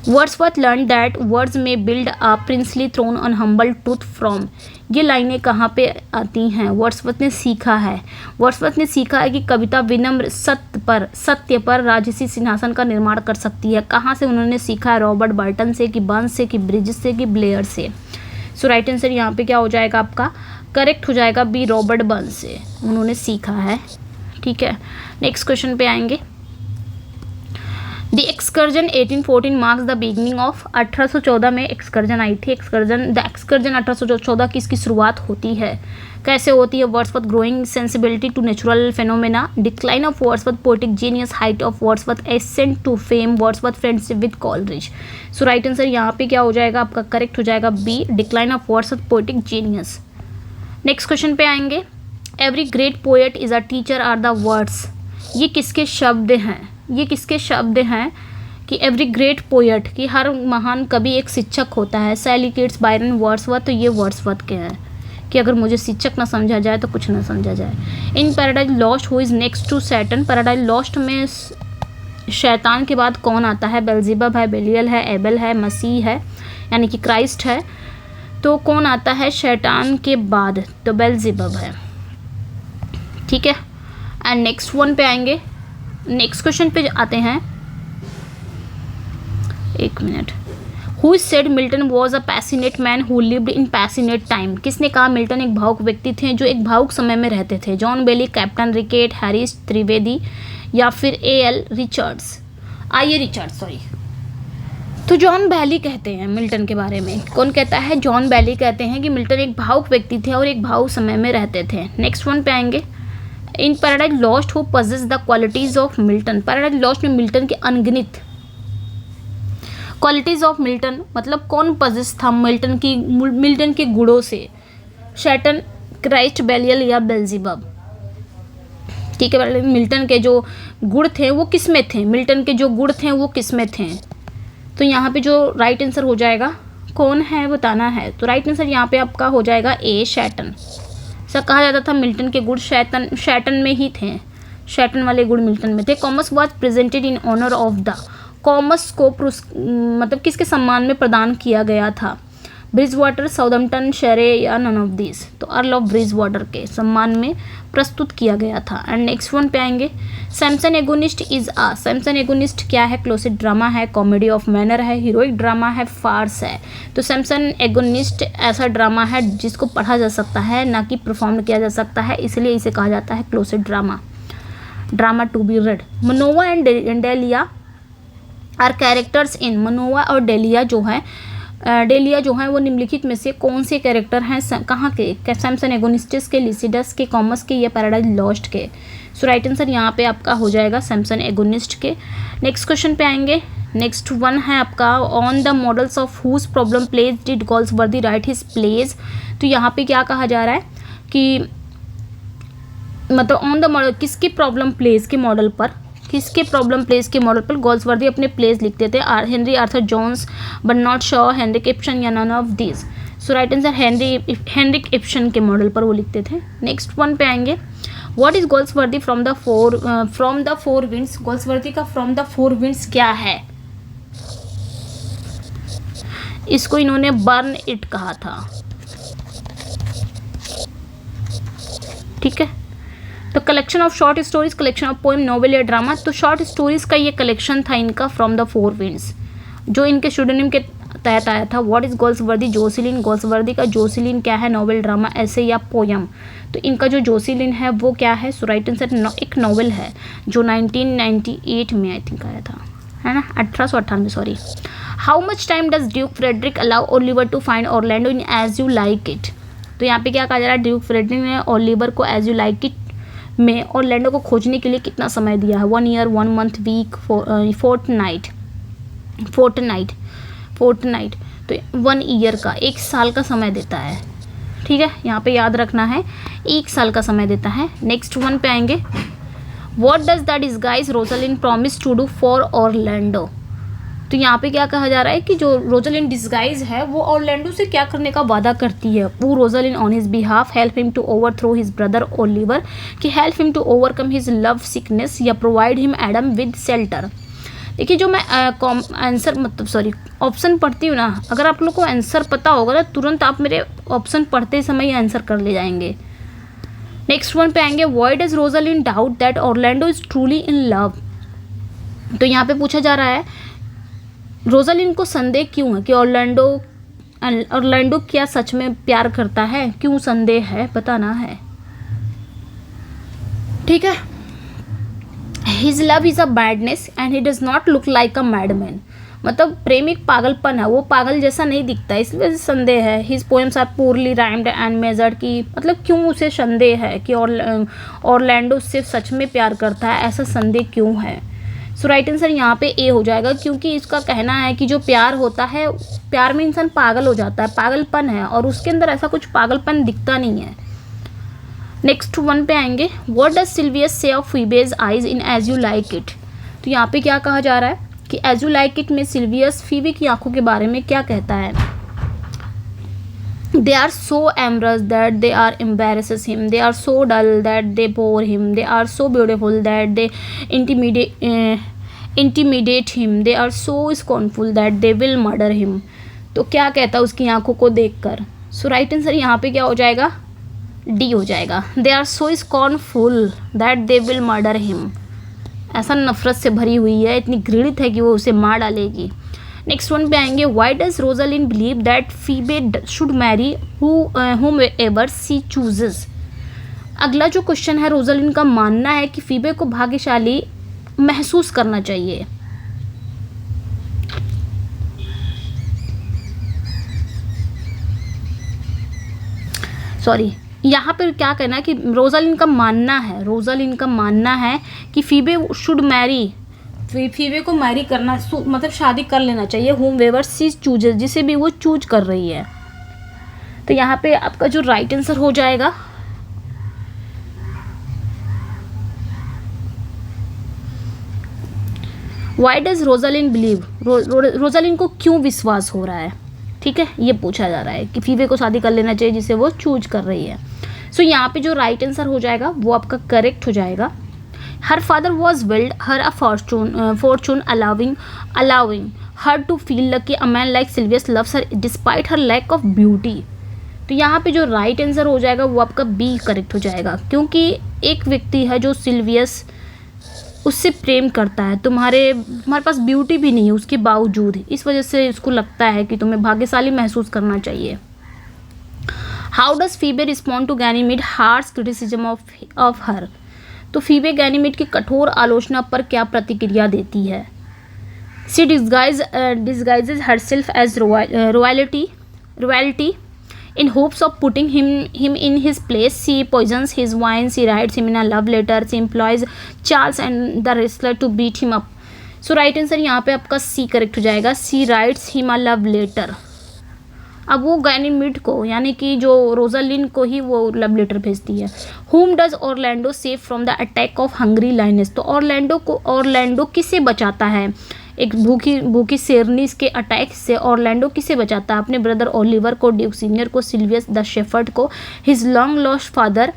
Wordsworth learn that words may build a princely throne on humble truth from. ये लाइनें कहाँ पे आती हैं? वर्ड्सवर्थ ने सीखा है, वर्ड्सवर्थ ने सीखा है कि कविता विनम्र सत्य पर राजसी सिंहासन का निर्माण कर सकती है। कहाँ से उन्होंने सीखा है? रॉबर्ट बर्टन से, कि बर्न्स से, कि ब्रिजेस से, कि ब्लेयर से। सो राइट आंसर यहाँ पे क्या हो जाएगा आपका, करेक्ट हो जाएगा बी, रॉबर्ट बर्न्स से उन्होंने सीखा है, ठीक है। नेक्स्ट क्वेश्चन पे आएंगे, the excursion 1814 marks the beginning of. 1814 में एक्सकर्जन आई थी, द एक्सकर्जन 1814 की इसकी शुरुआत होती है, कैसे होती है? Wordsworth growing sensibility to natural phenomena, decline of Wordsworth poetic genius, height of Wordsworth ascent to fame, Wordsworth friendship with Coleridge. So right answer यहाँ पे क्या हो जाएगा आपका, करेक्ट हो जाएगा B, decline of Wordsworth poetic genius. Next question पे आएंगे, every great poet is a teacher are the words. ये किसके शब्द हैं? ये किसके शब्द हैं कि एवरी ग्रेट पोएट, कि हर महान कवि एक शिक्षक होता है। सैली, किट्स, बायरन, वर्ड्सवर्थ, तो ये वर्ड्सवर्थ के हैं कि अगर मुझे शिक्षक ना समझा जाए तो कुछ ना समझा जाए। In Paradise Lost who is next to Saturn. Paradise Lost में शैतान के बाद कौन आता है? बेल्जेबब है, बेलियल है, एबल है, मसीह है यानी कि क्राइस्ट है, तो कौन आता है शैतान के बाद? तो बेल्जेबब है, ठीक है। एंड नेक्स्ट वन पे आएंगे, नेक्स्ट क्वेश्चन पे आते हैं, एक minute. Who said Milton was a passionate man who lived in passionate time. किसने कहा मिल्टन एक भावुक व्यक्ति थे जो एक भावुक समय में रहते थे? John Bailey, captain रिकेट, Harris Trivedi या फिर A.L. Richards, I.A. Richards sorry. तो जॉन बैली कहते हैं मिल्टन के बारे में, कौन कहता है? जॉन बैली कहते हैं कि मिल्टन एक भावुक व्यक्ति थे और एक भावुक समय में रहते थे। नेक्स्ट वन पे आएंगे, in Paradise Lost who possesses the qualities of Milton. Paradise Lost में मिल्टन के अनगिनत क्वालिटीज ऑफ मिल्टन, मतलब कौन पजेस था मिल्टन के गुणों से? शैटन, क्राइस्ट, बेलियल या बेल्जीबब। ठीक है, मिल्टन के जो गुण थे वो किस में थे? मिल्टन के जो गुण थे वो किस में थे? तो यहाँ पे जो राइट आंसर हो जाएगा, कौन है बताना है। तो राइट आंसर यहाँ पे आपका हो जाएगा ए, शैटन। ऐसा कहा जाता था मिल्टन के गुण शैटन में ही थे, शैटन वाले गुण मिल्टन में थे। Comus was presented in honour of the, Comus को मतलब किसके सम्मान में प्रदान किया गया था? ब्रिजवाटर, साउदम्पटन, शेरे या नन ऑफ दिस। तो अर्ल ऑफ ब्रिजवाटर के सम्मान में प्रस्तुत किया गया था। एंड नेक्स्ट वन पे आएंगे, Samson Agonistes is a. Samson Agonistes क्या है? क्लोसिक ड्रामा है, कॉमेडी ऑफ मैनर है, हीरोइक ड्रामा है, फार्स है। तो सैमसन एगोनिस्ट ऐसा ड्रामा है जिसको पढ़ा जा सकता है, ना कि परफॉर्म किया जा सकता है, इसलिए इसे कहा जाता है classic drama, drama to be read. Manoa and Delia are characters in. Manoa और डेलिया जो है वो निम्नलिखित में से कौन से कैरेक्टर हैं? कहाँ के? सैमसन एगोनिस्टिस के, लिसिडस के, कॉमर्स के या पैराडाइज लॉस्ट के। सो राइट आंसर यहाँ पे आपका हो जाएगा सैमसन एगोनिस्ट के। नेक्स्ट क्वेश्चन पे आएंगे, नेक्स्ट वन है आपका, on the models of whose problem plays did Galsworthy write his plays. तो यहाँ पे क्या कहा जा रहा है कि मतलब ऑन द मॉडल, किसके प्रॉब्लम प्लेज के मॉडल पर गोल्सवर्दी अपने प्लेज लिखते थे? Henry Arthur Jones, Bernard Shaw, Henrik Ibsen या none of this. So right answer Henrik Ibsen के मॉडल पर वो लिखते थे। नेक्स्ट वन पे आएंगे, what is Galsworthy from the four winds. Galsworthy का फ्रॉम द फोर विंड्स क्या है? इसको इन्होंने बर्न इट कहा था। ठीक है, तो collection of short stories, collection of poem, novel या ड्रामा। तो शॉर्ट स्टोरीज का ये कलेक्शन था इनका फ्रॉम द फोर विंड्स, जो इनके स्यूडोनिम के तहत आया था। What is Galsworthy? Jocelyn. Galsworthy का जोसेलिन क्या है? नॉवेल, ड्रामा, ऐसे या पोयम। तो इनका जो जोसेलिन है वो क्या है? सो राइट आंसर एक नॉवेल है जो 1998 में आई थिंक आया था, है ना, 1898 sorry. How much time does Duke Frederick allow Oliver to find Orlando in as you like it. तो यहाँ पे क्या कहा जा रहा है? ड्यूक फ्रेडरिक ने ओलिवर को एज यू लाइक इट में ऑरलैंडो को खोजने के लिए कितना समय दिया है? 1 ईयर, 1 मंथ, वीक, फोर्टनाइट। तो 1 ईयर का, 1 साल का समय देता है। ठीक है, यहाँ पे याद रखना है 1 साल का समय देता है। नेक्स्ट वन पे आएंगे, what does the disguise Rosalind promise to do for Orlando. तो यहाँ पे क्या कहा जा रहा है कि जो रोजलिन डिस्गाइज है वो ऑरलैंडो से क्या करने का वादा करती है? वो Rosalind on his behalf help him to overthrow his brother Oliver, कि help him to overcome his love sickness, या provide him Adam with shelter. देखिए, जो मैं ऑप्शन पढ़ती हूँ ना, अगर आप लोग को आंसर पता होगा ना, तुरंत आप मेरे ऑप्शन पढ़ते समय ही आंसर कर ले जाएंगे। नेक्स्ट वन पे आएंगे, why does Rosalind doubt that Orlando is truly in love. तो यहाँ पे पूछा जा रहा है रोजलिन को संदेह क्यों है कि ऑरलैंडो क्या सच में प्यार करता है? क्यों संदेह है, बताना है। ठीक है, his love is a madness and he does not look like a madman. मतलब प्रेमिक पागलपन है, वो पागल जैसा नहीं दिखता, इस वजह से संदेह है। His poems are poorly rhymed and measured, की मतलब क्यों उसे संदेह है कि ऑरलैंडो उससे सच में प्यार करता है, ऐसा संदेह क्यों है? सो राइट आंसर यहाँ पे ए हो जाएगा, क्योंकि इसका कहना है कि जो प्यार होता है, प्यार में इंसान पागल हो जाता है, पागलपन है, और उसके अंदर ऐसा कुछ पागलपन दिखता नहीं है। नेक्स्ट वन पे आएंगे, what does Silvius say of Phoebe's eyes in as you like it. तो यहाँ पे क्या कहा जा रहा है कि एज यू लाइक इट में सिल्वियस फीबे की आंखों के बारे में क्या कहता है? They are so amorous that they are embarrasses him. They are so dull that they bore him. They are so beautiful that they intimidate him. They are so scornful that they will murder him. तो क्या कहता है उसकी आंखों को देखकर? सो right answer यहाँ पे क्या हो जाएगा? डी हो जाएगा। They are so scornful that they will murder him. ऐसा नफरत से भरी हुई है, इतनी घृणित है कि वो उसे मार डालेगी। नेक्स्ट वन पे आएंगे, why does Rosalind believe that Phoebe should marry whom ever she chooses. अगला जो क्वेश्चन है, रोजलिन का मानना है कि फीबे को भाग्यशाली महसूस करना चाहिए। सॉरी, यहाँ पर क्या कहना है कि रोजालिन का मानना है कि फीबे शुड मैरी, फीबे को मैरी करना मतलब शादी कर लेना चाहिए होम वेवर सी चूजेस, जिसे भी वो चूज कर रही है। तो यहाँ पे आपका जो राइट आंसर हो जाएगा why does Rosalind believe, Rosalind को क्यों विश्वास हो रहा है, ठीक है, ये पूछा जा रहा है कि फीबे को शादी कर लेना चाहिए जिसे वो चूज कर रही है। सो यहाँ पे जो राइट आंसर हो जाएगा वो आपका करेक्ट हो जाएगा। Her father was willed her a fortune allowing her to feel lucky a man like Silvius loves her despite her lack of beauty. तो यहाँ पे जो राइट आंसर हो जाएगा वो आपका बी करेक्ट हो जाएगा, क्योंकि एक व्यक्ति है जो सिल्वियस उससे प्रेम करता है, तुम्हारे पास ब्यूटी भी नहीं है उसके बावजूद, इस वजह से उसको लगता है कि तुम्हें भाग्यशाली महसूस करना चाहिए। How does Phoebe respond to Ganymede harsh criticism of her. तो फीबे गैनीमीड की कठोर आलोचना पर क्या प्रतिक्रिया देती है। She disguises herself as royalty in hopes of putting him in his place. She poisons his wine, she writes him in a love letter, she employs Charles and the wrestler to beat him up. So right answer यहाँ पे आपका C correct हो जाएगा, she writes him a love letter। अब वो Ganymede को यानी कि जो रोजालिन को ही वो लव लेटर भेजती है। Whom does Orlando save from the attack of hungry lioness। तो ऑरलैंडो किसे बचाता है एक भूखी शेरनी के अटैक से। ऑरलैंडो किसे बचाता है, अपने ब्रदर ओलिवर को, ड्यूक सीनियर को, सिल्वियस द शेफर्ड को, हिज लॉन्ग लॉस्ट फादर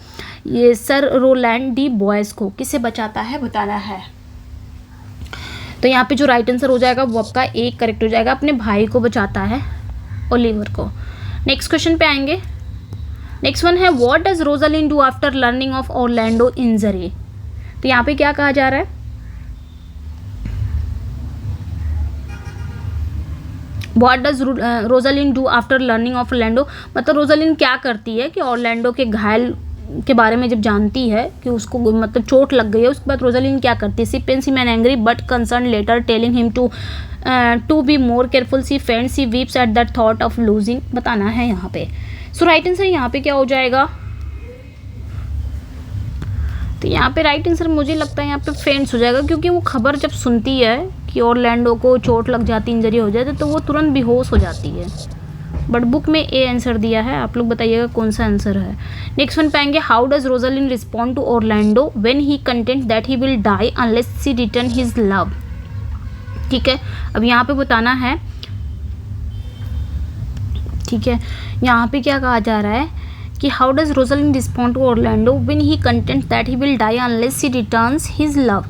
ये सर रोलैंड डी बॉयस को किसे बचाता है बताना है। तो यहाँ पे जो राइट आंसर हो जाएगा वो आपका एक करेक्ट हो जाएगा, अपने भाई को बचाता है ओलिवर को। नेक्स्ट क्वेश्चन पे आएंगे। नेक्स्ट वन है what does Rosalind do after learning of Orlando injury. तो यहाँ पे क्या कहा जा रहा है, what does Rosalind do after learning of Orlando, मतलब रोजालिन क्या करती है कि ऑरलैंडो के घायल के बारे में जब जानती है कि उसको मतलब चोट लग गई है, उसके बाद रोजालिन क्या करती है, she pens him an angry but concerned letter telling him to be more careful, she faints she weeps at that thought of losing बताना है यहाँ पे। सो राइट आंसर यहाँ पे क्या हो जाएगा, तो यहाँ पे राइट आंसर मुझे लगता है यहाँ पे फेंट्स हो जाएगा, क्योंकि वो खबर जब सुनती है कि ऑरलैंडो को चोट लग जाती, इंजरी हो जाती तो वो तुरंत बेहोश हो जाती है। बट बुक में ए आंसर दिया है, आप लोग बताइएगा कौन सा आंसर है। नेक्स्ट वन पाएंगे how does Rosalind respond to Orlando when he content that he will die unless she return his love. ठीक है, अब यहाँ पे बताना है, ठीक है, यहाँ पे क्या कहा जा रहा है कि how does Rosalind respond to Orlando when he content that he will die unless he returns his love.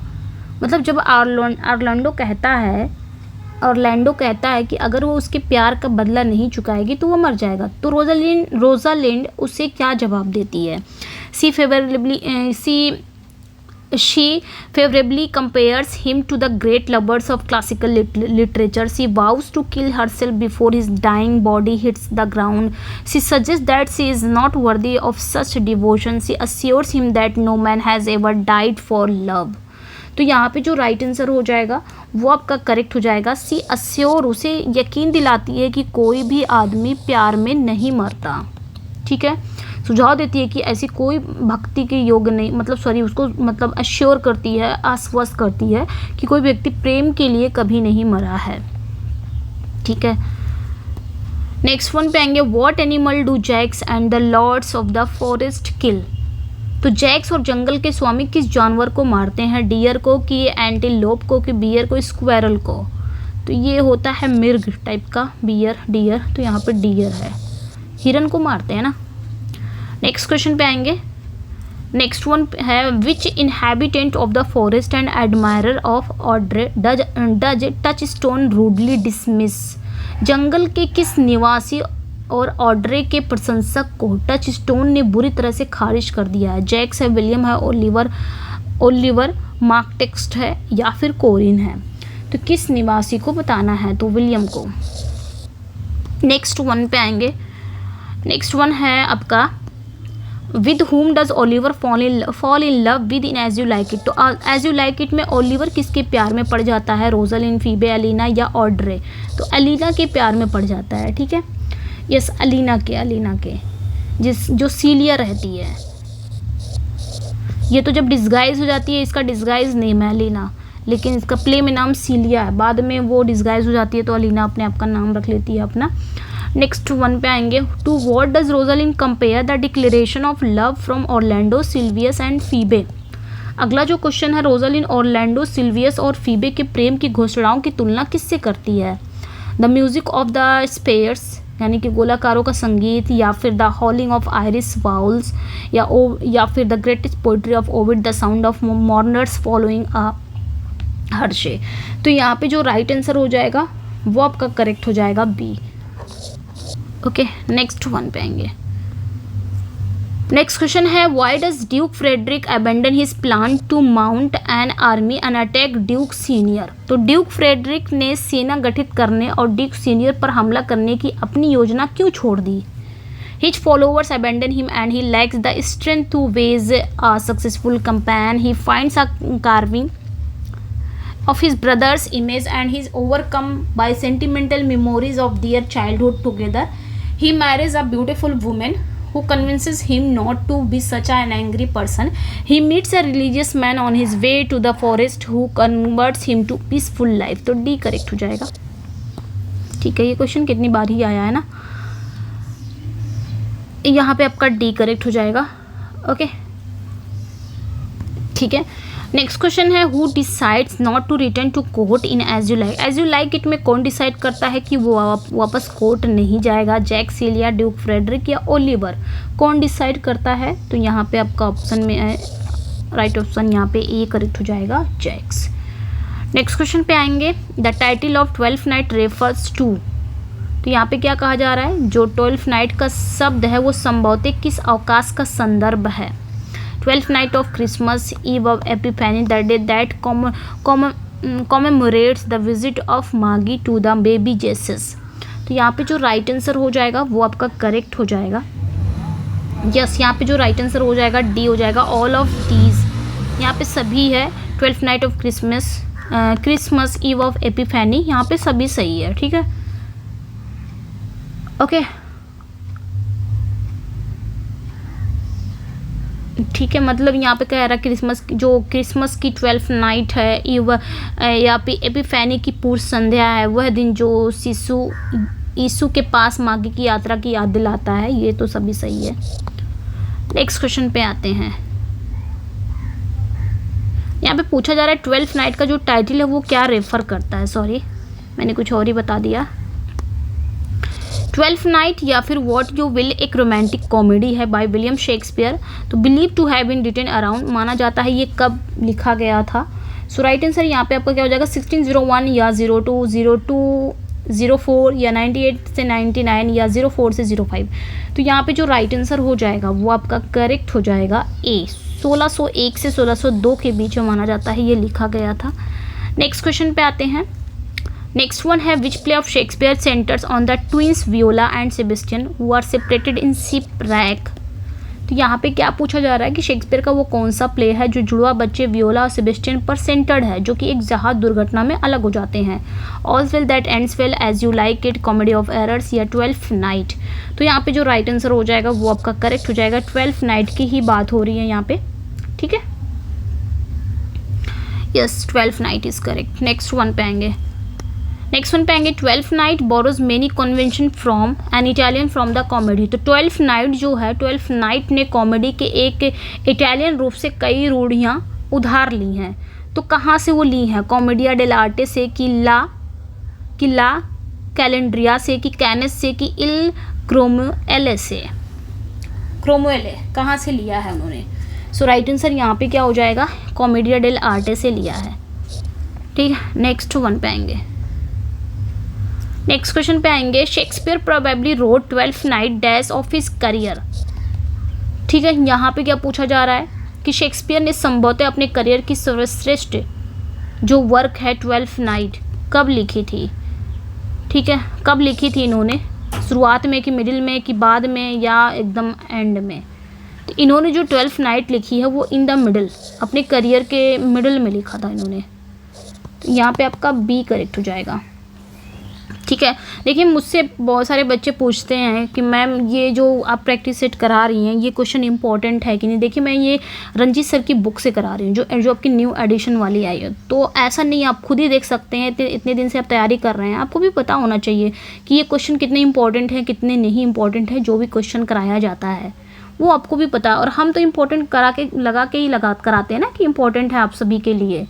मतलब जब ऑरलैंडो कहता है कि अगर वो उसके प्यार का बदला नहीं चुकाएगी तो वो मर जाएगा, तो रोजालिंड उसे क्या जवाब देती है। She favorably compares him to the great lovers of classical literature. She vows to kill herself before his dying body hits the ground. She suggests that she is not worthy of such devotion. She assures him that no man has ever died for love. तो यहाँ पे जो right answer हो जाएगा वो आपका correct हो जाएगा। सी अस्योर, उसे यकीन दिलाती है कि कोई भी आदमी प्यार में नहीं मरता। ठीक है, सुझाव देती है कि ऐसी कोई भक्ति के योग्य नहीं, उसको अश्योर करती है, आश्वस्त करती है कि कोई व्यक्ति प्रेम के लिए कभी नहीं मरा है। ठीक है, नेक्स्ट वन पे आएंगे what animal do Jaques and the lords of the forest kill. तो जैक्स और जंगल के स्वामी किस जानवर को मारते हैं, डियर को कि एंटीलोप को कि बियर को, स्क्वेरल को। तो ये होता है मिर्ग टाइप का, बियर डियर, तो यहाँ पे डियर है, हिरन को मारते हैं ना। नेक्स्ट क्वेश्चन पे आएंगे। नेक्स्ट वन है which inhabitant of the forest and admirer of Audrey does Touchstone rudely dismiss. जंगल के किस निवासी और ऑड्रे के प्रशंसक को टच स्टोन ने बुरी तरह से खारिज कर दिया है। जैक्स है, विलियम है, ओलिवर मार्क टेक्स्ट है या फिर कोरिन है। तो किस निवासी को बताना है, तो विलियम को। नेक्स्ट वन पे आएंगे। नेक्स्ट वन है आपका with whom does Oliver fall in love with in as you like it. तो एज यू लाइक इट में ओलिवर किसके प्यार में पड़ जाता है, रोजलिन, फीबे, अलीना या ऑड्रे। तो अलीना के प्यार में पड़ जाता है, ठीक है। यस, अलीना के जो सीलिया रहती है, ये तो जब डिस्गाइज हो जाती है, इसका डिस्गाइज नेम है अलीना, लेकिन इसका प्ले में नाम सीलिया है। बाद में वो डिस्गाइज हो जाती है तो अलीना अपने आप का नाम रख लेती है अपना। नेक्स्ट वन पे आएंगे। To what does Rosalind compare the declaration of love from Orlando, Silvius and Phoebe. अगला जो क्वेश्चन है, रोजलिन ऑरलैंडो, सिल्वियस और फीबे के प्रेम की घोषणाओं की तुलना किससे करती है। The music of the spheres यानी कि गोलाकारों का संगीत, या फिर the howling of Irish wolves, या फिर the greatest poetry of Ovid, the sound of mourners following a hearse. तो यहाँ पे जो राइट आंसर हो जाएगा वो आपका करेक्ट हो जाएगा बी। ओके, नेक्स्ट वन पे आएंगे। नेक्स्ट क्वेश्चन है, why does Duke Frederick abandon his plan to mount an army and attack Duke Senior. तो ड्यूक फ्रेडरिक ने सेना गठित करने और ड्यूक सीनियर पर हमला करने की अपनी योजना क्यों छोड़ दी। His followers abandon him and he lacks the strength to wage a successful campaign. He finds a carving of his brother's image and he is overcome by sentimental memories of their childhood together. He marries a beautiful woman who convinces him not to be such an angry person. He meets a religious man on his way to the forest who converts him to peaceful life. तो D correct हो जाएगा, ठीक है। ये question कितनी बार ही आया है ना, यहाँ पे आपका डी करेक्ट हो जाएगा। ओके, ठीक है। नेक्स्ट क्वेश्चन है, who decides not to return to court in as you like. As you like it में कौन डिसाइड करता है कि वो वापस कोर्ट नहीं जाएगा, जैक, सीलिया, ड्यूक फ्रेडरिक या ओलिवर। कौन डिसाइड करता है, तो यहाँ पे आपका ऑप्शन में है राइट ऑप्शन, यहाँ पे ए करेक्ट हो जाएगा, जैक्स। नेक्स्ट क्वेश्चन पे आएंगे। The title of 12th night refers to. तो यहाँ पे क्या कहा जा रहा है, जो 12th नाइट का शब्द है वो संभवतः किस अवकाश का संदर्भ है। 12th night of Christmas, eve of Epiphany, the day that commemorates the visit of Magi to the baby Jesus. तो यहाँ पे जो राइट आंसर हो जाएगा वो आपका करेक्ट हो जाएगा। यस, यहाँ पे जो राइट आंसर हो जाएगा डी हो जाएगा, ऑल ऑफ दीज। यहाँ पे सभी है, 12th night of Christmas, eve of Epiphany, यहाँ पे सभी सही है, ठीक है। ओके, ठीक है, मतलब यहाँ पे कह रहा है क्रिसमस की 12th नाइट है, ईव या फिर एपिफैनी की पूर्व संध्या है, वह दिन जो यीशु के पास मागी की यात्रा की याद दिलाता है। ये तो सभी सही है। नेक्स्ट क्वेश्चन पे आते हैं। यहाँ पे पूछा जा रहा है 12th नाइट का जो टाइटल है वो क्या रेफर करता है। सॉरी, मैंने कुछ और ही बता दिया। 12th नाइट या फिर व्हाट यू विल एक रोमांटिक कॉमेडी है बाय विलियम शेक्सपियर। तो believe to have been written around, माना जाता है ये कब लिखा गया था। सो राइट आंसर यहाँ पे आपका क्या हो जाएगा, 1601 या 02, 02, 04 या 98 से 99 या 04 से 05। तो यहाँ पे जो राइट आंसर हो जाएगा वो आपका करेक्ट हो जाएगा ए। 1601 से 1602 के बीच में माना जाता है ये लिखा गया था। नेक्स्ट क्वेश्चन पे आते हैं। नेक्स्ट वन है, which play of Shakespeare centers on the twins Viola and Sebastian who are separated in shipwreck. तो यहाँ पे क्या पूछा जा रहा है कि शेक्सपियर का वो कौन सा प्ले है जो जुड़वा बच्चे वियोला और सेबेस्टियन पर सेंटर्ड है, जो कि एक जहाज दुर्घटना में अलग हो जाते हैं। All well that ends well, as you like it, comedy of errors या 12th नाइट। तो यहाँ पे जो राइट आंसर हो जाएगा वो आपका करेक्ट हो जाएगा। 12th नाइट की ही बात हो रही है यहाँ पे, ठीक है। Yes, 12th night is correct. Next one पे आएंगे। 12th night borrows many convention from an Italian from the comedy. तो 12th नाइट जो है, 12th नाइट ने कॉमेडी के एक इटालियन रूप से कई रूढ़ियाँ उधार ली हैं। तो कहाँ से वो ली हैं, कॉमेडिया डेलार्टे से, कि ला कैलेंड्रिया से, कि कैनेस से, कि इल क्रोमुएले से। क्रोमुएले कहाँ से लिया है उन्होंने। सो राइट आंसर यहाँ पे क्या हो जाएगा, कॉमेडिया डेल आर्टे से लिया है, ठीक है। नेक्स्ट वन पे आएंगे। नेक्स्ट क्वेश्चन पे आएंगे। Shakespeare probably wrote 12th night dash of his career. ठीक है, यहाँ पे क्या पूछा जा रहा है कि शेक्सपियर ने संभवतः अपने करियर की सर्वश्रेष्ठ जो वर्क है 12th नाइट कब लिखी थी। ठीक है, कब लिखी थी इन्होंने, शुरुआत में कि मिडिल में कि बाद में या एकदम एंड में। तो इन्होंने जो 12th नाइट लिखी है वो इन द मिडल, अपने करियर के मिडल में लिखा था इन्होंने। तो यहाँ पे आपका बी करेक्ट हो जाएगा। ठीक है, देखिए मुझसे बहुत सारे बच्चे पूछते हैं कि मैम ये जो आप प्रैक्टिस सेट करा रही हैं ये क्वेश्चन इंपॉर्टेंट है कि नहीं। देखिए मैं ये रंजीत सर की बुक से करा रही हूँ जो आपकी न्यू एडिशन वाली आई है, तो ऐसा नहीं, आप खुद ही देख सकते हैं, इतने दिन से आप तैयारी कर रहे हैं, आपको भी पता होना चाहिए कि ये क्वेश्चन कितने इंपॉर्टेंट है कितने नहीं इंपॉर्टेंट है। जो भी क्वेश्चन कराया जाता है वो आपको भी पता है, और हम तो इम्पोर्टेंट कराते हैं ना कि इम्पोर्टेंट है आप सभी के लिए,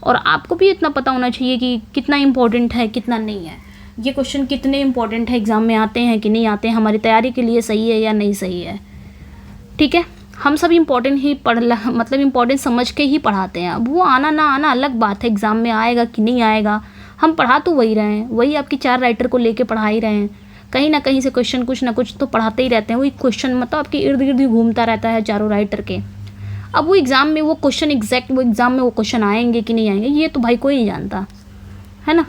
और आपको भी इतना पता होना चाहिए कि कितना इम्पोर्टेंट है कितना नहीं है, ये क्वेश्चन कितने इंपॉर्टेंट है, एग्ज़ाम में आते हैं कि नहीं आते हैं, हमारी तैयारी के लिए सही है या नहीं सही है। ठीक है, हम सब इम्पोर्टेंट ही मतलब इम्पोर्टेंट समझ के ही पढ़ाते हैं। अब वो आना ना आना अलग बात है, एग्ज़ाम में आएगा कि नहीं आएगा, हम पढ़ा तो वही रहे हैं, वही आपकी 4 राइटर को लेके पढ़ा ही रहे हैं। कहीं ना कहीं से क्वेश्चन कुछ ना कुछ तो पढ़ाते ही रहते हैं, वही क्वेश्चन मतलब आपके इर्द गिर्द ही घूमता रहता है चारों राइटर के। अब वो एग्ज़ाम में वो क्वेश्चन एग्जैक्ट वो एग्ज़ाम में वो क्वेश्चन आएंगे कि नहीं आएंगे ये तो भाई कोई नहीं जानता है ना।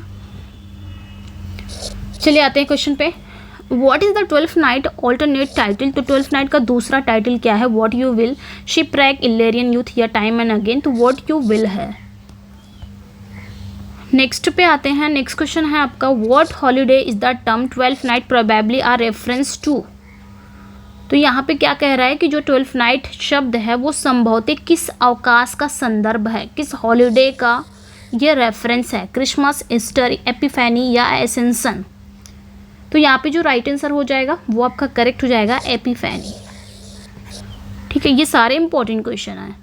चलिए आते हैं क्वेश्चन पे। What is the 12th night alternate title. तो 12th नाइट का दूसरा टाइटल क्या है, what you will, shipwreck, Illyrian youth या टाइम एंड अगेन। तो व्हाट यू विल है। नेक्स्ट पे आते हैं, नेक्स्ट क्वेश्चन है आपका what holiday is the term 12th night probably are reference to. तो यहाँ पे क्या कह रहा है कि जो 12th नाइट शब्द है वो संभवतः किस अवकाश का संदर्भ है, किस हॉलीडे का ये रेफरेंस है, क्रिसमस, ईस्टर, एपिफैनी या एसेंशन। तो यहाँ पे जो राइट आंसर हो जाएगा वो आपका करेक्ट हो जाएगा एपिफैनी। ठीक है, ये सारे इंपॉर्टेंट क्वेश्चन हैं,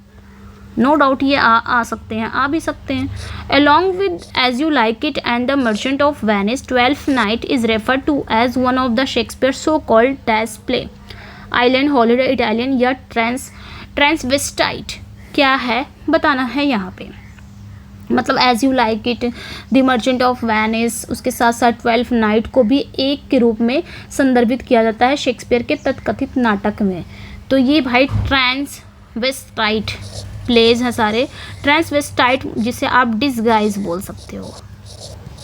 नो डाउट ये आ सकते हैं, आ भी सकते हैं। Along with as you like it and the merchant of Venice 12th night is refer to as one of the Shakespeare so called dash play. Island, holiday, Italian या ट्रांसवेस्टाइट क्या है बताना है यहाँ पे। मतलब as you like it, the merchant of Venice, उसके साथ साथ 12th नाइट को भी एक के रूप में संदर्भित किया जाता है शेक्सपियर के तथकथित नाटक में। तो ये भाई ट्रांसवेस्टाइट प्लेज हैं सारे। ट्रांसवेस्टाइट जिसे आप डिसगाइज बोल सकते हो,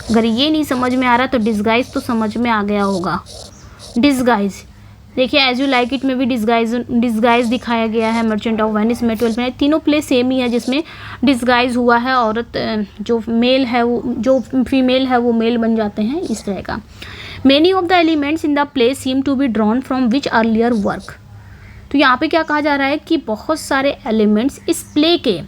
अगर ये नहीं समझ में आ रहा तो डिसगाइज तो समझ में आ गया होगा। डिसगाइज देखिए एज यू लाइक इट में भी डिसगाइज दिखाया गया है, मर्चेंट ऑफ वेनिस में 12th नाइट, तीनों प्ले सेम ही है जिसमें डिसगाइज हुआ है, औरत जो मेल है वो जो फीमेल है वो मेल बन जाते हैं, इस तरह का। Many of the elements in the play seem to be drawn from which earlier work. तो यहाँ पे क्या कहा जा रहा है कि बहुत सारे एलिमेंट्स इस प्ले के,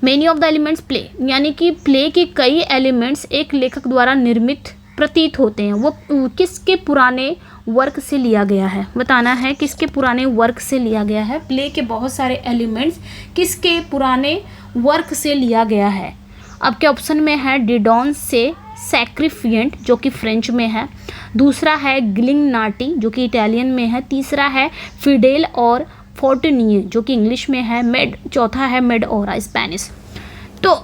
many of the elements play यानी कि प्ले के कई एलिमेंट्स एक लेखक द्वारा निर्मित प्रतीत होते हैं, वो किसके पुराने वर्क से लिया गया है बताना है, किसके पुराने वर्क से लिया गया है। प्ले के बहुत सारे एलिमेंट्स किसके पुराने वर्क से लिया गया है। आपके ऑप्शन में है डिडॉन से सैक्रिफिएंट जो कि फ्रेंच में है, दूसरा है गिलिंगनाटी जो कि इटालियन में है, तीसरा है फिडेल और फोर्टनिए जो कि इंग्लिश में है, मेड, चौथा है मेडओरा स्पेनिश। तो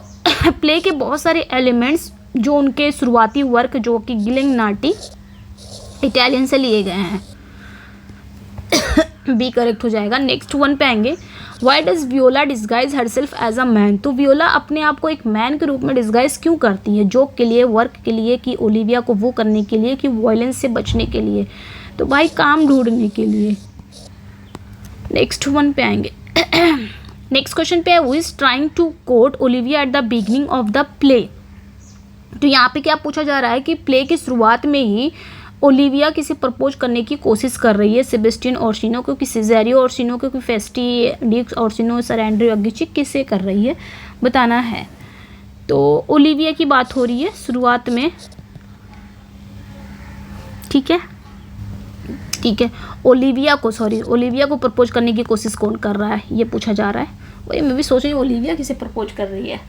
प्ले के बहुत सारे एलिमेंट्स जो उनके शुरुआती वर्क जो कि गिलिंगनाटी इटालियन से लिए गए हैं, बी करेक्ट हो जाएगा। नेक्स्ट वन पे आएंगे, why does Viola disguise herself as a man. तो वियोला अपने आप को एक मैन के रूप में डिस्गाइज क्यों करती है, जोक के लिए, वर्क के लिए, कि ओलिविया को वो करने के लिए, कि वायलेंस से बचने के लिए। तो भाई काम ढूंढने के लिए। नेक्स्ट वन पे आएंगे, नेक्स्ट क्वेश्चन पे है who is trying to court Olivia at the beginning of the play. तो यहाँ पे क्या पूछा जा रहा है कि प्ले की शुरुआत में ही ओलिविया किसी प्रपोज करने की कोशिश कर रही है, सेबेस्टियन ओर्सिनो को, कि सिजेरियो ओर्सिनो को, कि फेस्टी डिक्स ओर्सिनो, सर एंड्रयू अग्गिचिक किससे कर रही है बताना है। तो ओलिविया की बात हो रही है शुरुआत में, ठीक है ठीक है। ओलिविया को प्रपोज करने की कोशिश कौन कर रहा है ये पूछा जा रहा है। वही मैं भी सोच रही हूँ ओलिविया किसे प्रपोज कर रही है।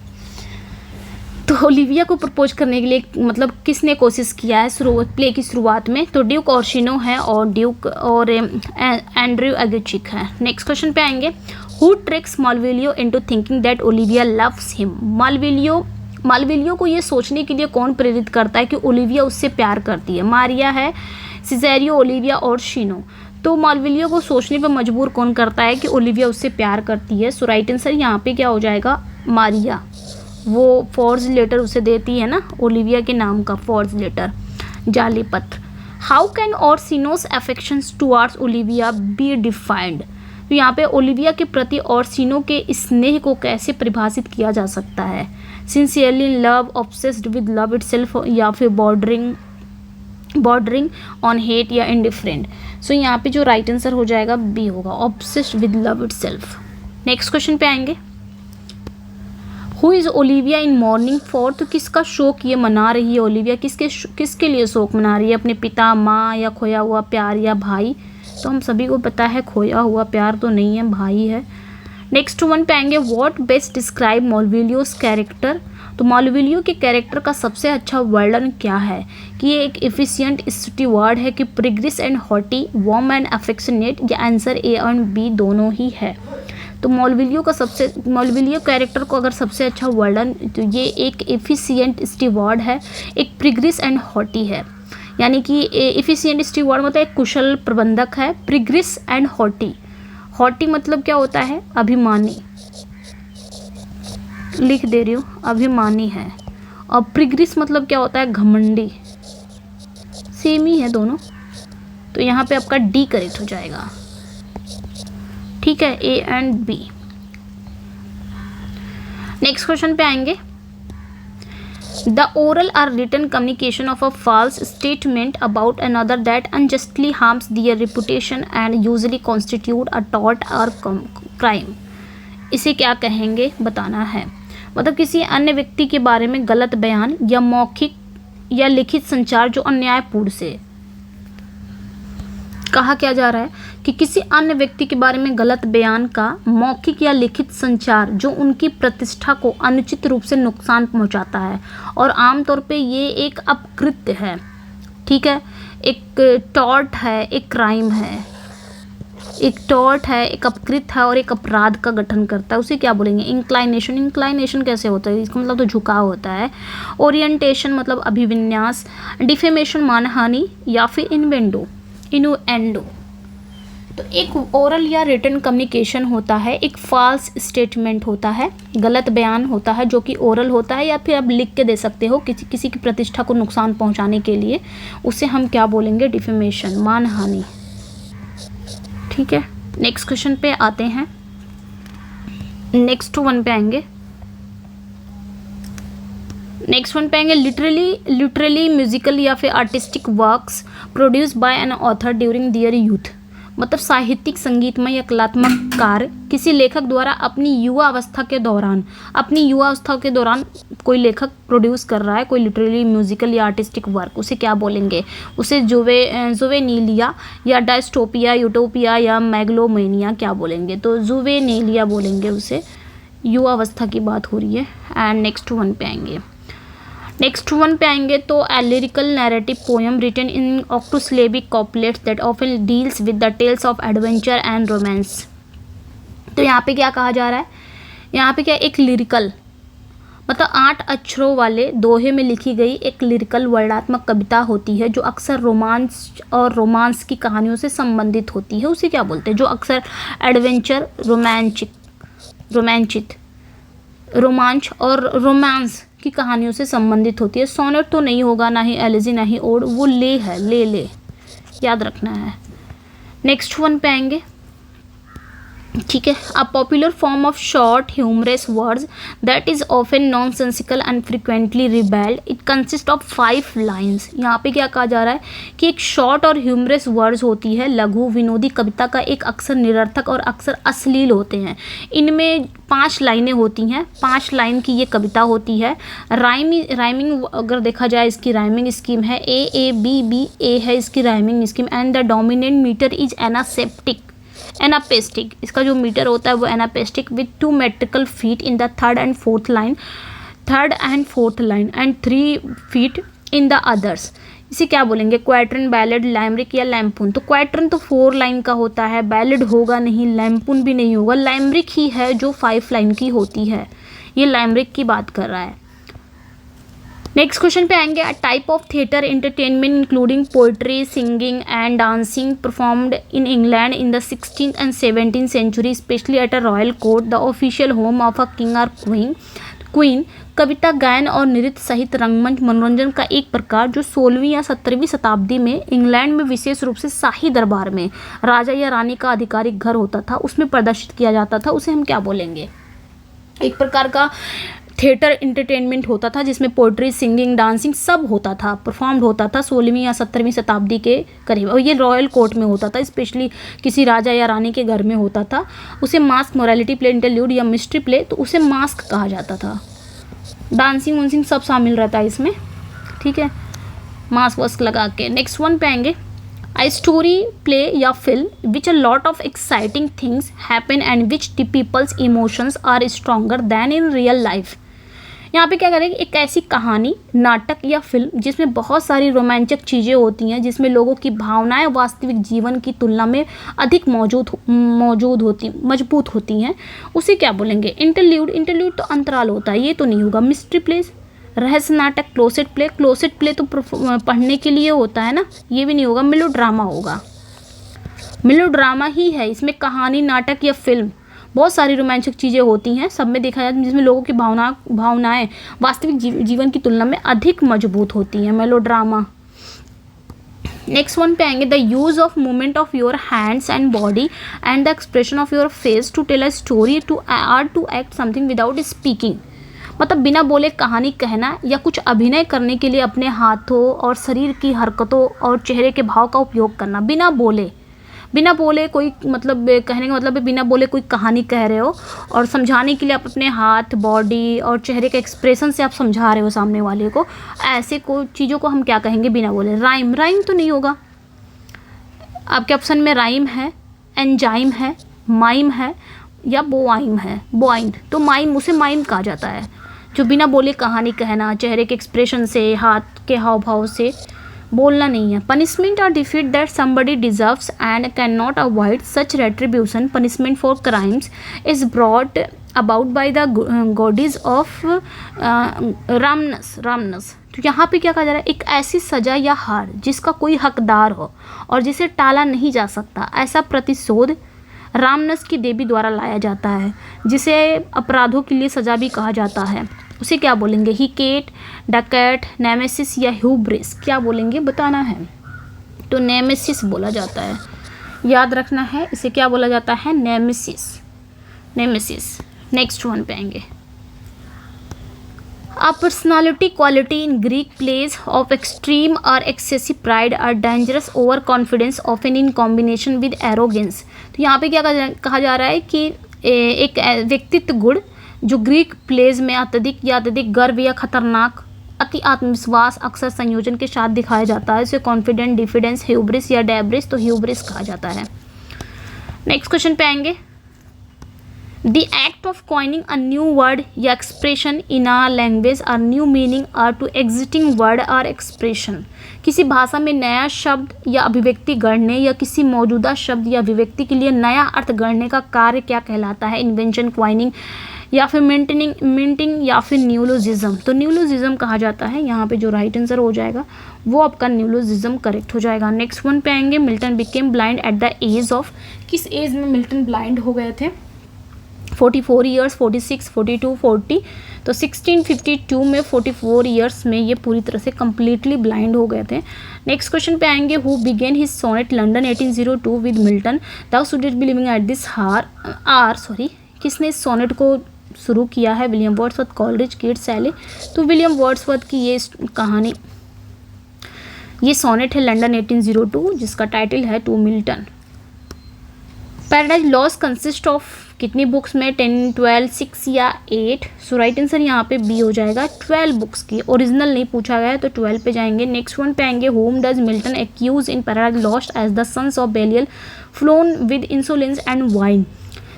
तो ओलिविया को प्रपोज करने के लिए मतलब किसने कोशिश किया है प्ले की शुरुआत में, तो ड्यूक ओर्सिनो है और एंड्रयू अग्गिचिक है। नेक्स्ट क्वेश्चन पे आएंगे, who tricks Malvolio into thinking that Olivia loves him. Malvolio को ये सोचने के लिए कौन प्रेरित करता है कि ओलिविया उससे प्यार करती है। मारिया है, सिजेरियो, ओलिविया और शिनो। तो माल्विलियो को सोचने पर मजबूर कौन करता है कि ओलिविया उससे प्यार करती है। सो राइट आंसर यहाँ पे क्या हो जाएगा, मारिया। वो फॉर्ज लेटर उसे देती है ना ओलिविया के नाम का, फॉर्ज लेटर, जाली पत्र। How can Orsino's affections towards Olivia be defined. तो यहाँ पे ओलिविया के प्रति ओरसिनो के स्नेह को कैसे परिभाषित किया जा सकता है? Sincerely in love, obsessed with love itself, या फिर बॉर्डरिंग ऑन हेट, या इनडिफरेंट। सो यहाँ पे जो राइट आंसर हो जाएगा बी होगा, obsessed with love itself. Next question पे आएंगे, who is Olivia in morning for? तो किसका शोक ये मना रही है ओलिविया? किसके लिए शोक मना रही है? अपने पिता, माँ, या खोया हुआ प्यार, या भाई? तो हम सभी को पता है खोया हुआ प्यार तो नहीं है, भाई है। नेक्स्ट वन पे आएंगे, व्हाट बेस्ट डिस्क्राइब मॉलविलियोस कैरेक्टर? तो मॉलविलियो के कैरेक्टर का सबसे अच्छा वर्णन क्या है? कि ये एक एफिशिएंट स्टीवर्ड है, कि प्रिग्रिस and haughty, warm and affectionate, या आंसर ए एंड बी दोनों ही है। तो मॉलविलियो कैरेक्टर को अगर सबसे अच्छा वर्णन, तो ये एक एफिशिएंट स्टीवर्ड है, एक प्रिग्रिस एंड हॉटी है। यानी कि एफिशिएंट स्टीवर्ड मतलब एक कुशल प्रबंधक है, प्रिग्रिस एंड हॉटी। हॉटी मतलब क्या होता है? अभिमानी, लिख दे रही हूँ, अभिमानी है। और प्रिग्रिस मतलब क्या होता है? घमंडी। सेम ही है दोनों, तो यहाँ पे आपका डी करेक्ट हो जाएगा। ठीक है, A and B. Next question पे आएंगे, the oral or written communication of a false statement about another that unjustly harms their reputation and usually constitute a tort or crime. इसे क्या कहेंगे बताना है। मतलब किसी अन्य व्यक्ति के बारे में गलत बयान या मौखिक या लिखित संचार जो अन्यायपूर्ण से कहा क्या जा रहा है कि किसी अन्य व्यक्ति के बारे में गलत बयान का मौखिक या लिखित संचार जो उनकी प्रतिष्ठा को अनुचित रूप से नुकसान पहुंचाता है, और आमतौर पे ये एक अपकृत्य है। ठीक है, एक टॉर्ट है, एक क्राइम है। एक टॉर्ट है, एक अपकृत है, और एक अपराध का गठन करता है। उसे क्या बोलेंगे? इंक्लाइनेशन। इंक्लाइनेशन कैसे होता है? इसका मतलब तो झुकाव होता है। ओरिएंटेशन मतलब अभिविन्यास। डिफेमेशन मानहानि, या फिर इनुएंडो। तो एक ओरल या रिटन कम्युनिकेशन होता है, एक फॉल्स स्टेटमेंट होता है, गलत बयान होता है जो कि ओरल होता है, या फिर आप लिख के दे सकते हो किसी की प्रतिष्ठा को नुकसान पहुंचाने के लिए। उसे हम क्या बोलेंगे? डिफेमेशन, मानहानि। ठीक है, नेक्स्ट क्वेश्चन पे आते हैं। नेक्स्ट वन पे आएंगे लिटरली म्यूजिकल या फिर artistic works produced by an author during their youth. मतलब साहित्यिक, संगीतमय या कलात्मक कार्य किसी लेखक द्वारा अपनी युवा अवस्था के दौरान कोई लेखक प्रोड्यूस कर रहा है कोई लिटरेरी, म्यूजिकल या आर्टिस्टिक वर्क, उसे क्या बोलेंगे? उसे जुवेनीलिया या डायस्टोपिया, यूटोपिया या मैगलोमेनिया क्या बोलेंगे? तो जुवेनीलिया बोलेंगे उसे, युवा अवस्था की बात हो रही है। एंड नेक्स्ट वन पे आएंगे तो a lyrical narrative poem written in octosyllabic couplets that often deals with the tales of adventure and romance. तो यहाँ पे क्या कहा जा रहा है? यहाँ पे क्या एक लिरिकल मतलब 8 अक्षरों वाले दोहे में लिखी गई एक लिरिकल वर्णात्मक कविता होती है जो अक्सर रोमांस की कहानियों से संबंधित होती है। उसे क्या बोलते हैं? जो अक्सर एडवेंचर, रोमांच और रोमांस की कहानियों से संबंधित होती है। सोनेट तो नहीं होगा, ना ही एलिजी, ना ही ओड, वो ले है, ले याद रखना है। नेक्स्ट वन पे आएंगे। ठीक है, a popular form of short humorous words that is often nonsensical and frequently ribald, it consist of 5 lines. यहाँ पे क्या कहा जा रहा है कि एक शॉर्ट और ह्यूमरस वर्ड्स होती है, लघु विनोदी कविता का एक अक्सर निरर्थक और अक्सर अश्लील होते हैं। इनमें 5 लाइनें होती हैं, 5 लाइन की ये कविता होती है। राइमिंग अगर देखा जाए, इसकी राइमिंग स्कीम है ए बी बी, ए है इसकी rhyming scheme. And the dominant metre is anapestic. इसका जो मीटर होता है वो anapestic with 2 metrical feet in the third and fourth line and 3 feet in the others. इसे क्या बोलेंगे? क्वाट्रन, बैलेड, लैमरिक या लैम्पून। तो क्वाट्रन तो 4 लाइन का होता है, बैलेड होगा नहीं, लैम्पून भी नहीं होगा, लैमरिक ही है जो 5 लाइन की होती है। ये लैमरिक की बात कर रहा है। नेक्स्ट क्वेश्चन पे आएंगे। A type of theatre entertainment including poetry, singing and dancing performed in England in the 16th and 17th century, especially at a royal court, the official home of a king or queen, कविता, गायन और नृत्य सहित रंगमंच मनोरंजन का एक प्रकार जो 16वीं या 17वीं शताब्दी में इंग्लैंड में विशेष रूप से शाही दरबार में राजा या रानी का आधिकारिक घर होता था, उसमें प्रदर्शित किया जाता था, उसे हम क्या बोलेंगे? एक प्रकार का थिएटर इंटरटेनमेंट होता था जिसमें पोइट्री, सिंगिंग, डांसिंग सब होता था, परफॉर्म्ड होता था 16वीं या 17वीं शताब्दी के करीब। और ये रॉयल कोर्ट में होता था, स्पेशली किसी राजा या रानी के घर में होता था। उसे मास्क, मोरालिटी प्ले, इंटरल्यूड या मिस्ट्री प्ले, तो उसे मास्क कहा जाता था। डांसिंग वांसिंग सब शामिल रहता है इसमें, ठीक है, मास्क वास्क लगा के। नेक्स्ट वन पे आएंगे, A story, play या film which a lot of exciting things happen and which the people's emotions are stronger than in real life। यहाँ पे क्या करेंगे, एक ऐसी कहानी, नाटक या फिल्म जिसमें बहुत सारी रोमांचक चीज़ें होती हैं, जिसमें लोगों की भावनाएं वास्तविक जीवन की तुलना में अधिक मजबूत होती हैं, उसे क्या बोलेंगे? इंटरल्यूड। इंटरल्यूड तो अंतराल होता है, ये तो नहीं होगा। मिस्ट्री प्लेस, रहस्य नाटक। क्लोसेट प्ले, क्लोसेट प्ले तो पढ़ने के लिए होता है ना, ये भी नहीं होगा। मेलोड्रामा होगा, मेलोड्रामा ही है, इसमें कहानी, नाटक या फिल्म बहुत सारी रोमांचक चीज़ें होती हैं, सब में देखा जाता है, जिसमें लोगों की भावनाएं वास्तविक जीवन की तुलना में अधिक मजबूत होती हैं, मेलोड्रामा। नेक्स्ट वन पे आएंगे, the use of movement of your hands and body and the expression of your face to tell a story to act something without speaking. मतलब बिना बोले कहानी कहना या कुछ अभिनय करने के लिए अपने हाथों और शरीर की हरकतों और चेहरे के भाव का उपयोग करना, बिना बोले कोई, मतलब कहने का मतलब है बिना बोले कोई कहानी कह रहे हो और समझाने के लिए आप अपने हाथ, बॉडी और चेहरे के एक्सप्रेशन से आप समझा रहे हो सामने वाले को, ऐसे कोई चीज़ों को हम क्या कहेंगे? बिना बोले। राइम, राइम तो नहीं होगा। आपके ऑप्शन में राइम है, एंजाइम है, माइम है या बोआइम है। बोआइम तो माइम, उसे माइम कहा जाता है, जो बिना बोले कहानी कहना, चेहरे के एक्सप्रेशन से, हाथ के हाव भाव से, बोलना नहीं है। पनिशमेंट और defeat that somebody deserves and can not avoid such retribution, punishment for crimes is brought about by the goddess of Rhamnus. तो यहाँ पे क्या कहा जा रहा है? एक ऐसी सजा या हार जिसका कोई हकदार हो और जिसे टाला नहीं जा सकता, ऐसा प्रतिशोध रामनस की देवी द्वारा लाया जाता है, जिसे अपराधों के लिए सजा भी कहा जाता है, उसे क्या बोलेंगे? हिकेट, डकैट, नेमेसिस या ह्यूब्रिस, क्या बोलेंगे? बताना है। तो नेमेसिस बोला जाता है, याद रखना है, इसे क्या बोला जाता है? Nemesis, nemesis. नेक्स्ट वन पे आएंगे, A personality quality in Greek plays of extreme or excessive pride or dangerous overconfidence often in combination with arrogance। तो यहाँ पे क्या कहा जा रहा है कि एक व्यक्तित्व गुण जो ग्रीक प्लेज में अत्यधिक गर्व या खतरनाक अति आत्मविश्वास अक्सर संयोजन के साथ दिखाया जाता है, इसे कॉन्फिडेंट, डिफिडेंस, ह्यूब्रिस या डेब्रिस, तो ह्यूब्रिस कहा जाता है। नेक्स्ट क्वेश्चन पे आएंगे, The act of coining a new word या expression in a language or new meaning or to existing word or expression। किसी भाषा में नया शब्द या अभिव्यक्ति गढ़ने या किसी मौजूदा शब्द या अभिव्यक्ति के लिए नया अर्थ गढ़ने का कार्य क्या कहलाता है? इन्वेंशन, क्वाइनिंग या फिर मिंटिंग या फिर न्यूलोजिज्म। तो न्यूलोजिज्म कहा जाता है, यहाँ पे जो राइट आंसर हो जाएगा वो आपका न्यूलोजिज्म करेक्ट हो जाएगा। नेक्स्ट वन पे आएंगे, Milton became blind at the age of, किस एज में मिल्टन ब्लाइंड हो गए थे? 44 ईयर्स, 46, 42, 40। तो 1652 में 44 ईयर्स में ये पूरी तरह से कम्प्लीटली ब्लाइंड हो गए थे। नेक्स्ट क्वेश्चन पे आएंगे, who began his sonnet London 1802 with Milton, thou shouldst be living at this किसने इस सोनेट को शुरू किया है? William Wordsworth, Coleridge, Keats, Shelley. तो विलियम वर्ड्सवर्थ की ये कहानी, ये सोनेट है लंडन 1802 जिसका टाइटल है to Milton. Paradise Lost consist of कितनी बुक्स में? 10, 12, 6 या 8। सो राइट आंसर यहाँ पे बी हो जाएगा, 12 बुक्स की। ओरिजिनल नहीं पूछा गया है तो 12 पे जाएंगे। नेक्स्ट वन पे आएंगे, whom does Milton accuse in Paradise Lost as the sons of Belial flown with insolence and wine.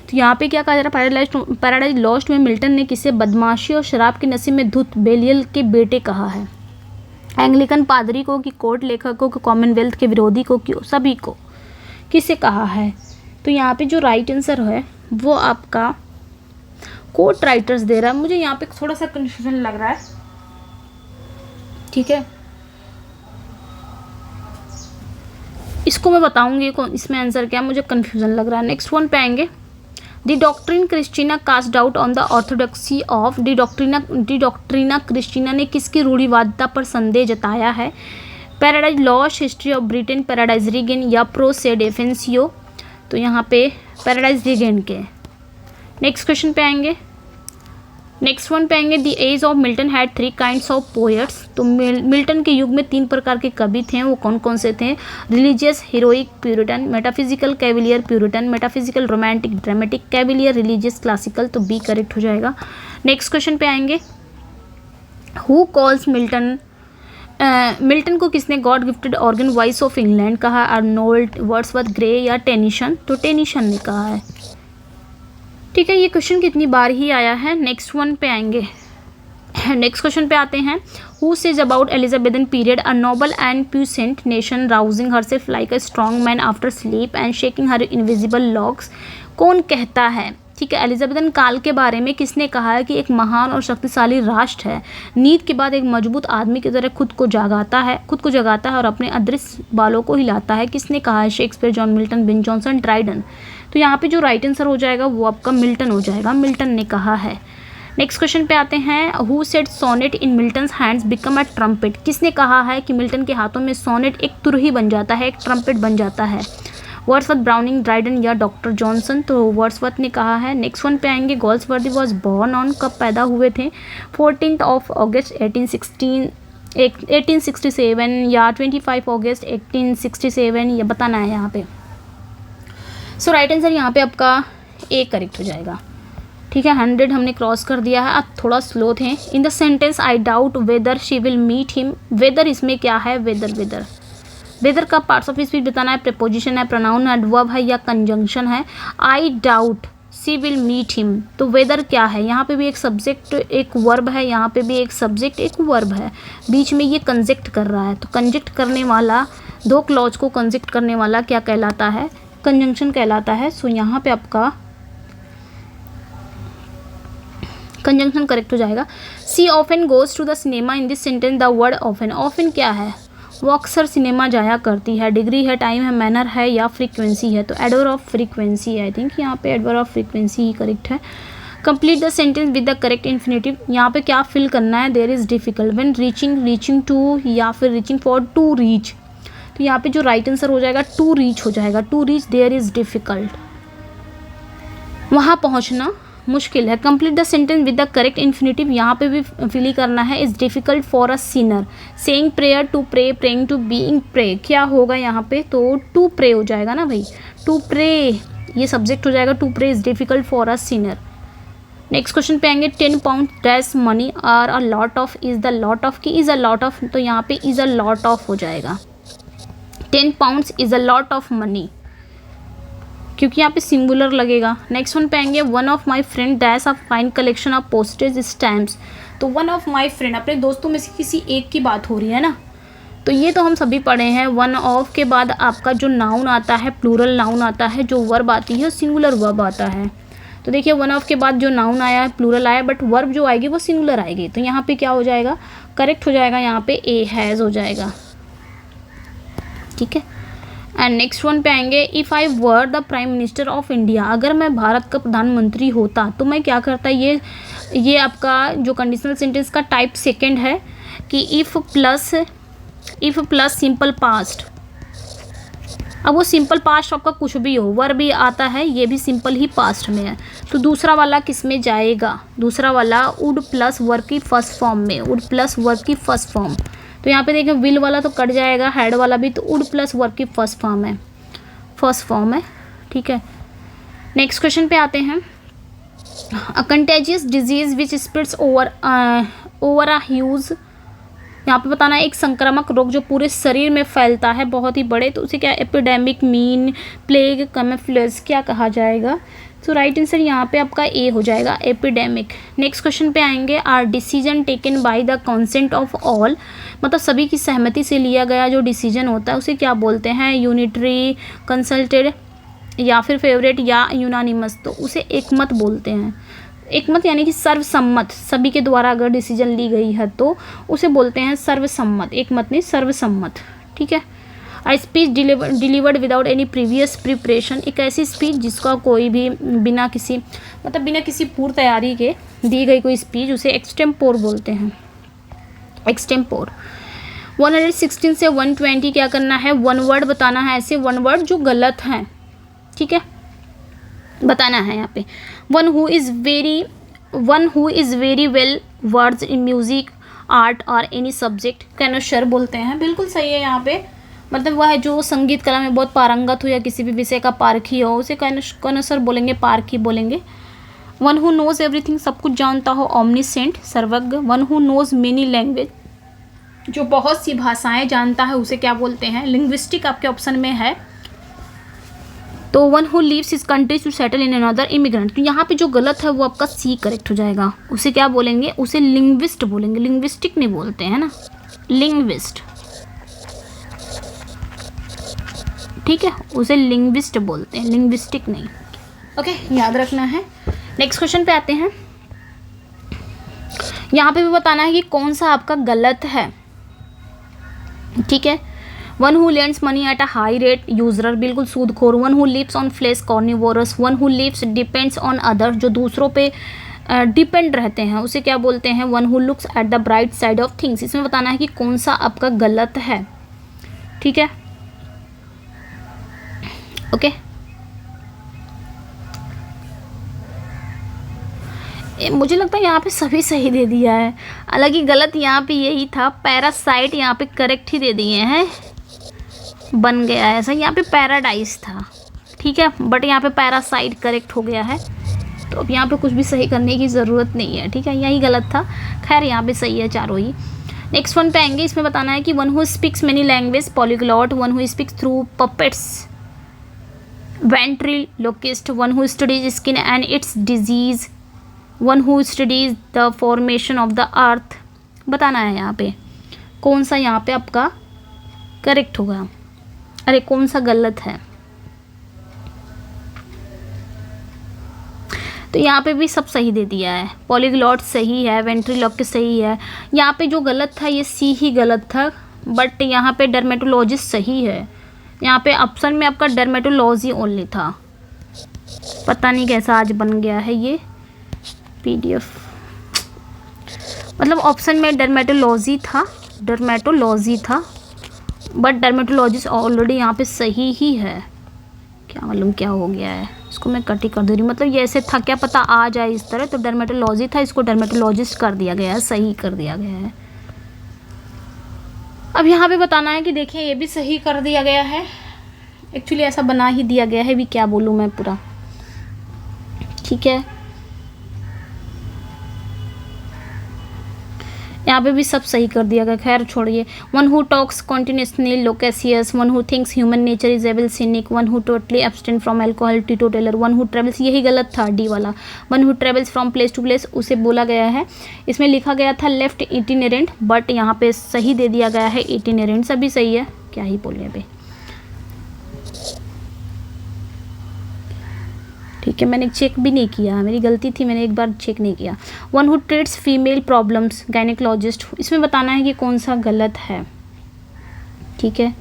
तो यहाँ पे क्या कहा जा रहा है? पैराडाइज लॉस्ट में मिल्टन ने किसे बदमाशी और शराब के नशे में धुत बेलियल के बेटे कहा है? एंग्लिकन पादरी को कि कोर्ट लेखकों को, कॉमनवेल्थ के विरोधी को, क्यों सभी को, किसे कहा है? तो यहाँ पे जो राइट आंसर है वो आपका कोर्ट राइटर्स दे रहा है। मुझे यहाँ पे थोड़ा सा कन्फ्यूजन लग रहा है, ठीक है, इसको मैं बताऊंगी इसमें आंसर क्या, मुझे कन्फ्यूजन लग रहा है। नेक्स्ट वन पे आएंगे, the doctrine Christina cast doubt on the orthodoxy of the doctrina Christina ने किसकी रूढ़िवादिता पर संदेह जताया है? Paradise Lost History of Britain, Paradise Regain या प्रो से डिफेंसियो? तो यहाँ पे पैराडाइज रिगेन के। नेक्स्ट क्वेश्चन पे आएंगे, नेक्स्ट वन पे आएंगे, the age of Milton had 3 kinds of poets. तो मिल्टन के युग में 3 प्रकार के कवि थे, वो कौन कौन से थे? Religious heroic Puritan, metaphysical cavalier Puritan, metaphysical romantic dramatic cavalier, religious classical. तो बी करेक्ट हो जाएगा। नेक्स्ट क्वेश्चन पे आएंगे, हु कॉल्स मिल्टन, मिल्टन को किसने God gifted organ voice of England कहा? अर्नोल्ड, वर्ड्सवर्थ, ग्रे या टेनिसन? तो टेनिसन ने कहा है। ठीक है, ये क्वेश्चन कितनी बार ही आया है। नेक्स्ट वन पे आएंगे, नेक्स्ट क्वेश्चन पे आते हैं, who says about Elizabethan period a noble and puissant nation rousing herself like a strong man after sleep and shaking her invisible locks? कौन कहता है? ठीक है, एलिजाबेथन काल के बारे में किसने कहा है कि एक महान और शक्तिशाली राष्ट्र है, नींद के बाद एक मजबूत आदमी की तरह खुद को जगाता है और अपने अदृश्य बालों को हिलाता है? किसने कहा है? Shakespeare, John Milton, Ben Jonson, Dryden? तो यहाँ पे जो राइट आंसर हो जाएगा वो आपका मिल्टन हो जाएगा, मिल्टन ने कहा है। नेक्स्ट क्वेश्चन पे आते हैं, who said sonnet in Milton's hands become a trumpet? किसने कहा है कि मिल्टन के हाथों में सोनेट एक तुरही बन जाता है, एक ट्रम्पेट बन जाता है? वर्ड्सवर्थ, ब्राउनिंग, ड्राइडन या डॉक्टर जॉनसन? तो वर्ड्सवर्थ ने कहा है। नेक्स्ट वन पे आएंगे, गोल्सवर्दी वॉज बॉर्न ऑन, कब पैदा हुए थे? 14 अगस्त 1867 या 25 अगस्त 1867, ये बताना है यहाँ पे। सो राइट आंसर यहाँ पे आपका ए करेक्ट हो जाएगा। ठीक है, 100 हमने क्रॉस कर दिया है। अब थोड़ा स्लो थे। In the sentence I doubt whether she will meet him, whether इसमें क्या है? वेदर का पार्ट्स ऑफ स्पीच बताना है, प्रीपोजिशन है, प्रोनाउन है, एडवर्ब है या कंजंक्शन है? I doubt she will meet him, तो वेदर क्या है? यहाँ पे भी एक सब्जेक्ट एक वर्ब है, यहाँ पे भी एक सब्जेक्ट एक वर्ब है, बीच में ये कंजेक्ट कर रहा है। तो कंजेक्ट करने वाला, 2 क्लॉज को कंजेक्ट करने वाला क्या कहलाता है? कंजंक्शन कहलाता है। सो यहाँ पे आपका कंजंक्शन करेक्ट हो जाएगा। She often goes to the cinema, in this sentence the word often, often क्या है? वो अक्सर सिनेमा जाया करती है। डिग्री है, टाइम है, मैनर है या फ्रीक्वेंसी है? तो एडवर्ब ऑफ फ्रीक्वेंसी है। आई थिंक यहाँ पे एडवर्ब ऑफ फ्रीक्वेंसी ही करेक्ट है। Complete the sentence with the correct infinitive, यहाँ पे क्या फिल करना है? There is difficult, when reaching, reaching to या फिर रीचिंग फॉर, टू रीच। तो यहाँ पे जो राइट आंसर हो जाएगा टू रीच हो जाएगा, to reach there is difficult, वहाँ पहुँचना मुश्किल है। Complete the sentence with the correct infinitive, यहाँ पे भी फिल ही करना है। Is difficult for a sinner, saying prayer, to pray, praying, to being pray, क्या होगा यहाँ पे? तो टू प्रे हो जाएगा ना भाई, टू प्रे ये सब्जेक्ट हो जाएगा। To pray is difficult for a sinner. Next question पे आएंगे, 10 pound dash money are a lot of, is the lot of की इज अ लॉट ऑफ, तो यहाँ पे इज अ लॉट ऑफ हो जाएगा। 10 pounds is a lot of money, क्योंकि यहाँ पे सिंगुलर लगेगा। नेक्स्ट वन पे आएंगे, one of my friend dash a fine collection of postage stamps. तो वन ऑफ माई फ्रेंड, अपने दोस्तों में से किसी एक की बात हो रही है ना, तो ये तो हम सभी पढ़े हैं। वन ऑफ के बाद आपका जो नाउन आता है, प्लूरल नाउन आता है, जो वर्ब आती है सिंगुलर वर्ब आता है। तो देखिए वन ऑफ के बाद जो नाउन आया है प्लूरल आया, बट वर्ब जो आएगी वो सिंगुलर आएगी। तो यहाँ पे क्या हो जाएगा? करेक्ट हो जाएगा, यहाँ पे ए हैज़ हो जाएगा। ठीक है, एंड नेक्स्ट वन पे आएंगे, if I were the prime minister of India, अगर मैं भारत का प्रधानमंत्री होता तो मैं क्या करता? ये आपका जो कंडीशनल सेंटेंस का टाइप सेकंड है कि इफ़ प्लस सिंपल पास्ट। अब वो सिंपल पास्ट आपका कुछ भी हो, वर्ब भी आता है, ये भी सिंपल ही पास्ट में है। तो दूसरा वाला किस में जाएगा? दूसरा वाला वुड प्लस वर्ब की फर्स्ट फॉर्म में, वुड प्लस वर्ब की फर्स्ट फॉर्म। तो यहाँ पे देखें विल वाला तो कट जाएगा, हैड वाला भी, तो वुड प्लस वर्ब की फर्स्ट फॉर्म है। ठीक है, नेक्स्ट क्वेश्चन पे आते हैं, अ contagious disease which spreads over a huge, यहाँ पे बताना है एक संक्रामक रोग जो पूरे शरीर में फैलता है, बहुत ही बड़े, तो उसे क्या एपिडेमिक, मीन, प्लेग, कैमोफ्लेज क्या कहा जाएगा? तो राइट आंसर यहाँ पे आपका ए हो जाएगा, एपिडेमिक। नेक्स्ट क्वेश्चन पे आएंगे, are decision taken by the consent of all, मतलब सभी की सहमति से लिया गया जो डिसीजन होता है उसे क्या बोलते हैं? यूनिटरी, कंसल्टेड या फिर फेवरेट या यूनानिमस, तो उसे एकमत बोलते हैं। एकमत यानी कि सर्वसम्मत, सभी के द्वारा अगर डिसीजन ली गई है तो उसे बोलते हैं सर्वसम्मत, एकमत नहीं सर्वसम्मत। ठीक है, a speech delivered without any previous preparation, एक ऐसी स्पीच जिसका कोई भी बिना किसी पूर्व तैयारी के दी गई कोई स्पीच, उसे एक्सटेम्पोर बोलते हैं, एक्सटेम्पोर। 116 से 120 क्या करना है, वन वर्ड बताना है, ऐसे वन वर्ड जो गलत हैं, ठीक है, बताना है यहाँ पे। One who is very well words in music art और एनी सब्जेक्ट, कैनोशर बोलते हैं, बिल्कुल सही है यहाँ पे, मतलब वह जो संगीत कला में बहुत पारंगत हो या किसी भी विषय का पारखी हो उसे कैनोशर बोलेंगे, पारखी बोलेंगे। वन हु नोज एवरीथिंग, सब कुछ जानता हो, ऑमनीसेंट, सर्वज्ञ। One who knows many language, जो बहुत सी भाषाएं जानता है उसे क्या बोलते हैं, लिंग्विस्टिक आपके ऑप्शन में है। तो one who leaves his country to settle in another immigrant, तो यहाँ पे जो गलत है वो आपका सी करेक्ट हो जाएगा, उसे क्या बोलेंगे, उसे लिंग्विस्ट बोलेंगे, लिंग्विस्टिक नहीं बोलते हैं ना, लिंग्विस्ट, ठीक है, उसे लिंग्विस्ट बोलते हैं, लिंग्विस्टिक नहीं। ओके, याद रखना है। नेक्स्ट क्वेश्चन पे आते हैं। यहाँ पे भी बताना है कि कौन सा आपका गलत है, ठीक है। One who lends money at a high rate, usurer, बिल्कुल सूदखोर। One who lives on flesh, carnivorous. One who lives depends on others, जो दूसरों पे डिपेंड रहते हैं उसे क्या बोलते हैं, one who looks at the bright side of things. इसमें बताना है कि कौन सा आपका गलत है, ठीक है, ओके। मुझे लगता है यहाँ पे सभी सही दे दिया है, हालांकि गलत यहाँ पे यही था, पैरासाइट यहाँ पे करेक्ट ही दे दिए हैं, बन गया है ऐसा, यहाँ पे पैराडाइज था, ठीक है, बट यहाँ पे पैरासाइट करेक्ट हो गया है, तो अब यहाँ पे कुछ भी सही करने की ज़रूरत नहीं है, ठीक है, यही गलत था, खैर यहाँ पे सही है चारों ही। नेक्स्ट वन पे आएंगे, इसमें बताना है कि one who speaks many language, polyglot. One who speaks through puppets, ventriloquist. One who studies skin and its disease. One who studies the formation of the earth. बताना है यहाँ पे कौन सा यहाँ पे आपका करेक्ट होगा, अरे कौन सा गलत है। तो यहाँ पे भी सब सही दे दिया है, पॉलीग्लॉट सही है, वेंट्रीलोक्विस्ट सही है, यहाँ पे जो गलत था ये सी ही गलत था, बट यहाँ पे डर्मेटोलॉजिस्ट सही है, यहाँ पे ऑप्शन में आपका डर्मेटोलॉजी ओनली था, पता नहीं कैसा आज बन गया है ये पीडीएफ, मतलब ऑप्शन में डर्मेटोलॉजी था बट डर्मेटोलॉजिस्ट ऑलरेडी यहाँ पे सही ही है, क्या मालूम क्या हो गया है, इसको मैं कट ही कर दे रही हूँ, मतलब ये ऐसे था, क्या पता आ जाए इस तरह, तो डर्मेटोलॉजी था, इसको डर्मेटोलॉजिस्ट कर दिया गया है, सही कर दिया गया है। अब यहाँ पे बताना है कि देखिए ये भी सही कर दिया गया है, एक्चुअली ऐसा बना ही दिया गया है, भी क्या बोलूँ मैं पूरा, ठीक है, यहाँ पे भी सब सही कर दिया गया, खैर छोड़िए। One who talks continuously, loquacious. One who thinks human nature is able, cynic. One who totally abstain from alcohol, teetotaler. One who travels, यही गलत था डी वाला, one who travels from place to place उसे बोला गया है, इसमें लिखा गया था लेफ्ट इटिनेरेंट, बट यहाँ पे सही दे दिया गया है इटिनेरेंट, सभी सही है, क्या ही बोले अभी, ठीक है, मैंने चेक भी नहीं किया, मेरी गलती थी, मैंने एक बार चेक नहीं किया। One who treats female problems, gynaecologist, इसमें बताना है कि कौन सा गलत है, ठीक है,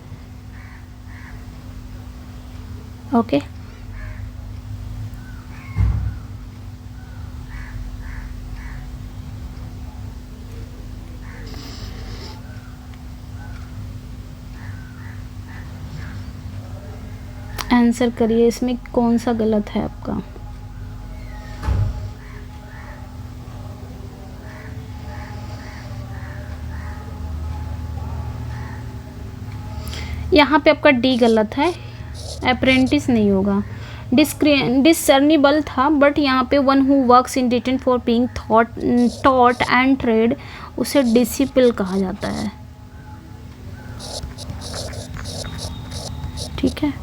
ओके। आंसर करिए, इसमें कौन सा गलत है आपका, यहाँ पे आपका डी गलत है, अप्रेंटिस नहीं होगा, डिसर्निबल था, बट यहाँ पे one who works in written for being taught and trade, उसे डिसिपल कहा जाता है, ठीक है।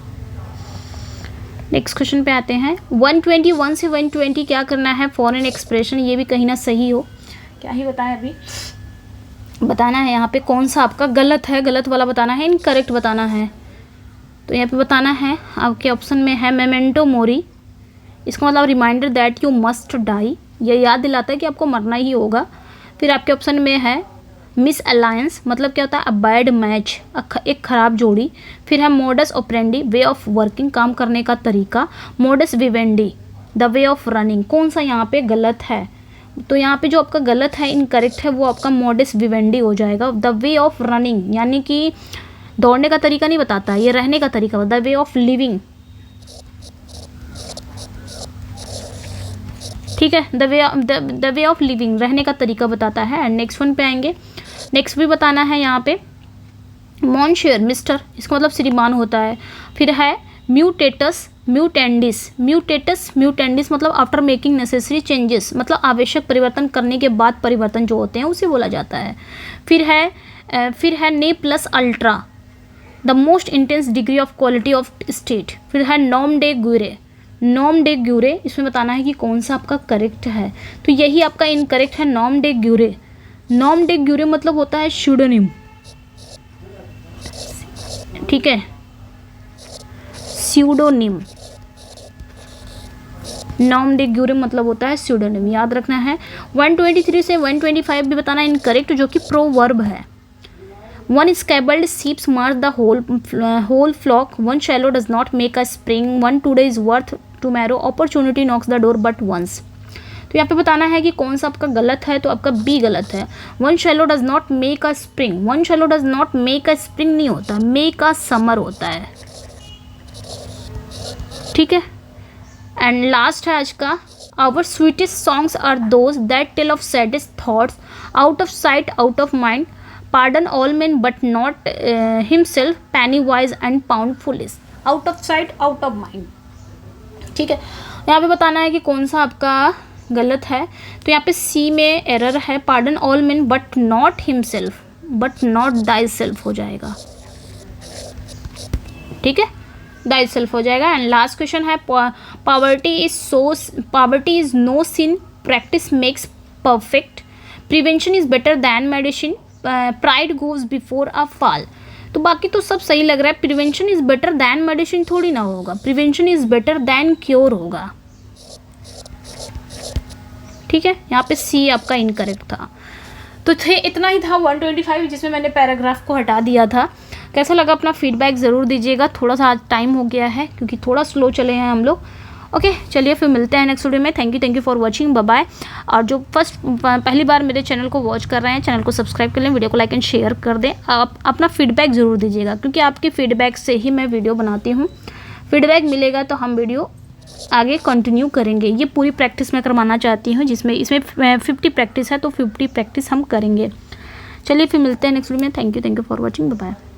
नेक्स्ट क्वेश्चन पे आते हैं। 121 से 120 क्या करना है, फॉरेन एक्सप्रेशन, ये भी कहीं ना सही हो, क्या ही बताएं अभी, बताना है यहाँ पे कौन सा आपका गलत है, गलत वाला बताना है, इनकरेक्ट बताना है। तो यहाँ पे बताना है आपके ऑप्शन में है मेमेंटो मोरी, इसका मतलब reminder that you must die, ये याद दिलाता है कि आपको मरना ही होगा। फिर आपके ऑप्शन में है मिस अलायंस मतलब क्या होता है, अ बैड मैच, एक खराब जोड़ी। फिर है modus operandi, way of working, काम करने का तरीका। Modus vivendi, the way of running. कौन सा यहाँ पे गलत है, तो यहाँ पे जो आपका गलत है, इनकरेक्ट है, वो आपका मोडस विवेंडी हो जाएगा। द वे ऑफ रनिंग यानी कि दौड़ने का तरीका नहीं बताता, ये रहने का तरीका। द वे ऑफ लिविंग, ठीक है, द वे ऑफ लिविंग रहने का तरीका बताता है। एंड नेक्स्ट वन पे आएंगे, नेक्स्ट भी बताना है यहाँ पे। मॉन्शेयर मिस्टर, इसका मतलब श्रीमान होता है। फिर है म्यूटेटस म्यूटेंडिस, म्यूटेटस म्यूटेंडिस मतलब आफ्टर मेकिंग नेसेसरी चेंजेस, मतलब आवश्यक परिवर्तन करने के बाद परिवर्तन जो होते हैं उसे बोला जाता है। फिर है ने plus ultra, the most intense degree of quality of state. फिर है नॉम डे ग्यूरे, नॉम डे ग्यूरे, इसमें बताना है कि कौन सा आपका करेक्ट है, तो यही आपका इनकरेक्ट है, नॉम डे ग्यूरे। नॉम डे ग्यूरे मतलब होता है स्यूडोनिम, ठीक है, स्यूडोनिम। नॉम डे ग्यूरे मतलब होता है स्यूडोनिम, याद रखना है। 123 से 125 भी बताना इनकरेक्ट, जो कि प्रोवर्ब है। One scabbled sheep marks the whole flock. One swallow does not make a spring. One today is worth tomorrow. Opportunity knocks the door but once. तो यहाँ पे बताना है कि कौन सा आपका गलत है, तो आपका बी गलत है। One shallow does not make a spring, one shallow does not make a spring नहीं होता, मेक अ समर होता है, ठीक है। एंड लास्ट है आज का, our sweetest songs are those that tell of saddest thoughts, out of sight out of mind, pardon all man but not himself, penny wise and pound foolish. Out of sight out of mind, ठीक है। यहाँ पे बताना है कि कौन सा आपका गलत है, तो यहाँ पे सी में एरर है, pardon all man but not himself, but not thyself हो जाएगा, ठीक है, दाई सेल्फ हो जाएगा। एंड लास्ट क्वेश्चन है, poverty is no sin, practice makes perfect, prevention is better than medicine, pride goes before a fall. तो बाकी तो सब सही लग रहा है, prevention is better than medicine थोड़ी ना होगा, prevention is better than cure होगा, ठीक है। यहाँ पे सी आपका इनकरेक्ट था। तो इतना ही था 125, जिसमें मैंने पैराग्राफ को हटा दिया था। कैसा लगा अपना फीडबैक ज़रूर दीजिएगा। थोड़ा सा आज टाइम हो गया है क्योंकि थोड़ा स्लो चले हैं हम लोग। ओके, चलिए फिर मिलते हैं नेक्स्ट वीडियो में। Thank you for watching, bye bye. और जो पहली बार मेरे चैनल को वॉच कर रहे हैं, चैनल को सब्सक्राइब कर लें, वीडियो को लाइक एंड शेयर कर दें। आप अपना फीडबैक ज़रूर दीजिएगा, क्योंकि आपके फीडबैक से ही मैं वीडियो बनाती हूँ। फीडबैक मिलेगा तो हम वीडियो आगे कंटिन्यू करेंगे। ये पूरी प्रैक्टिस मैं करवाना चाहती हूँ, इसमें 50 प्रैक्टिस है, तो 50 प्रैक्टिस हम करेंगे। चलिए फिर मिलते हैं नेक्स्ट वीडियो में। Thank you for watching, bye bye.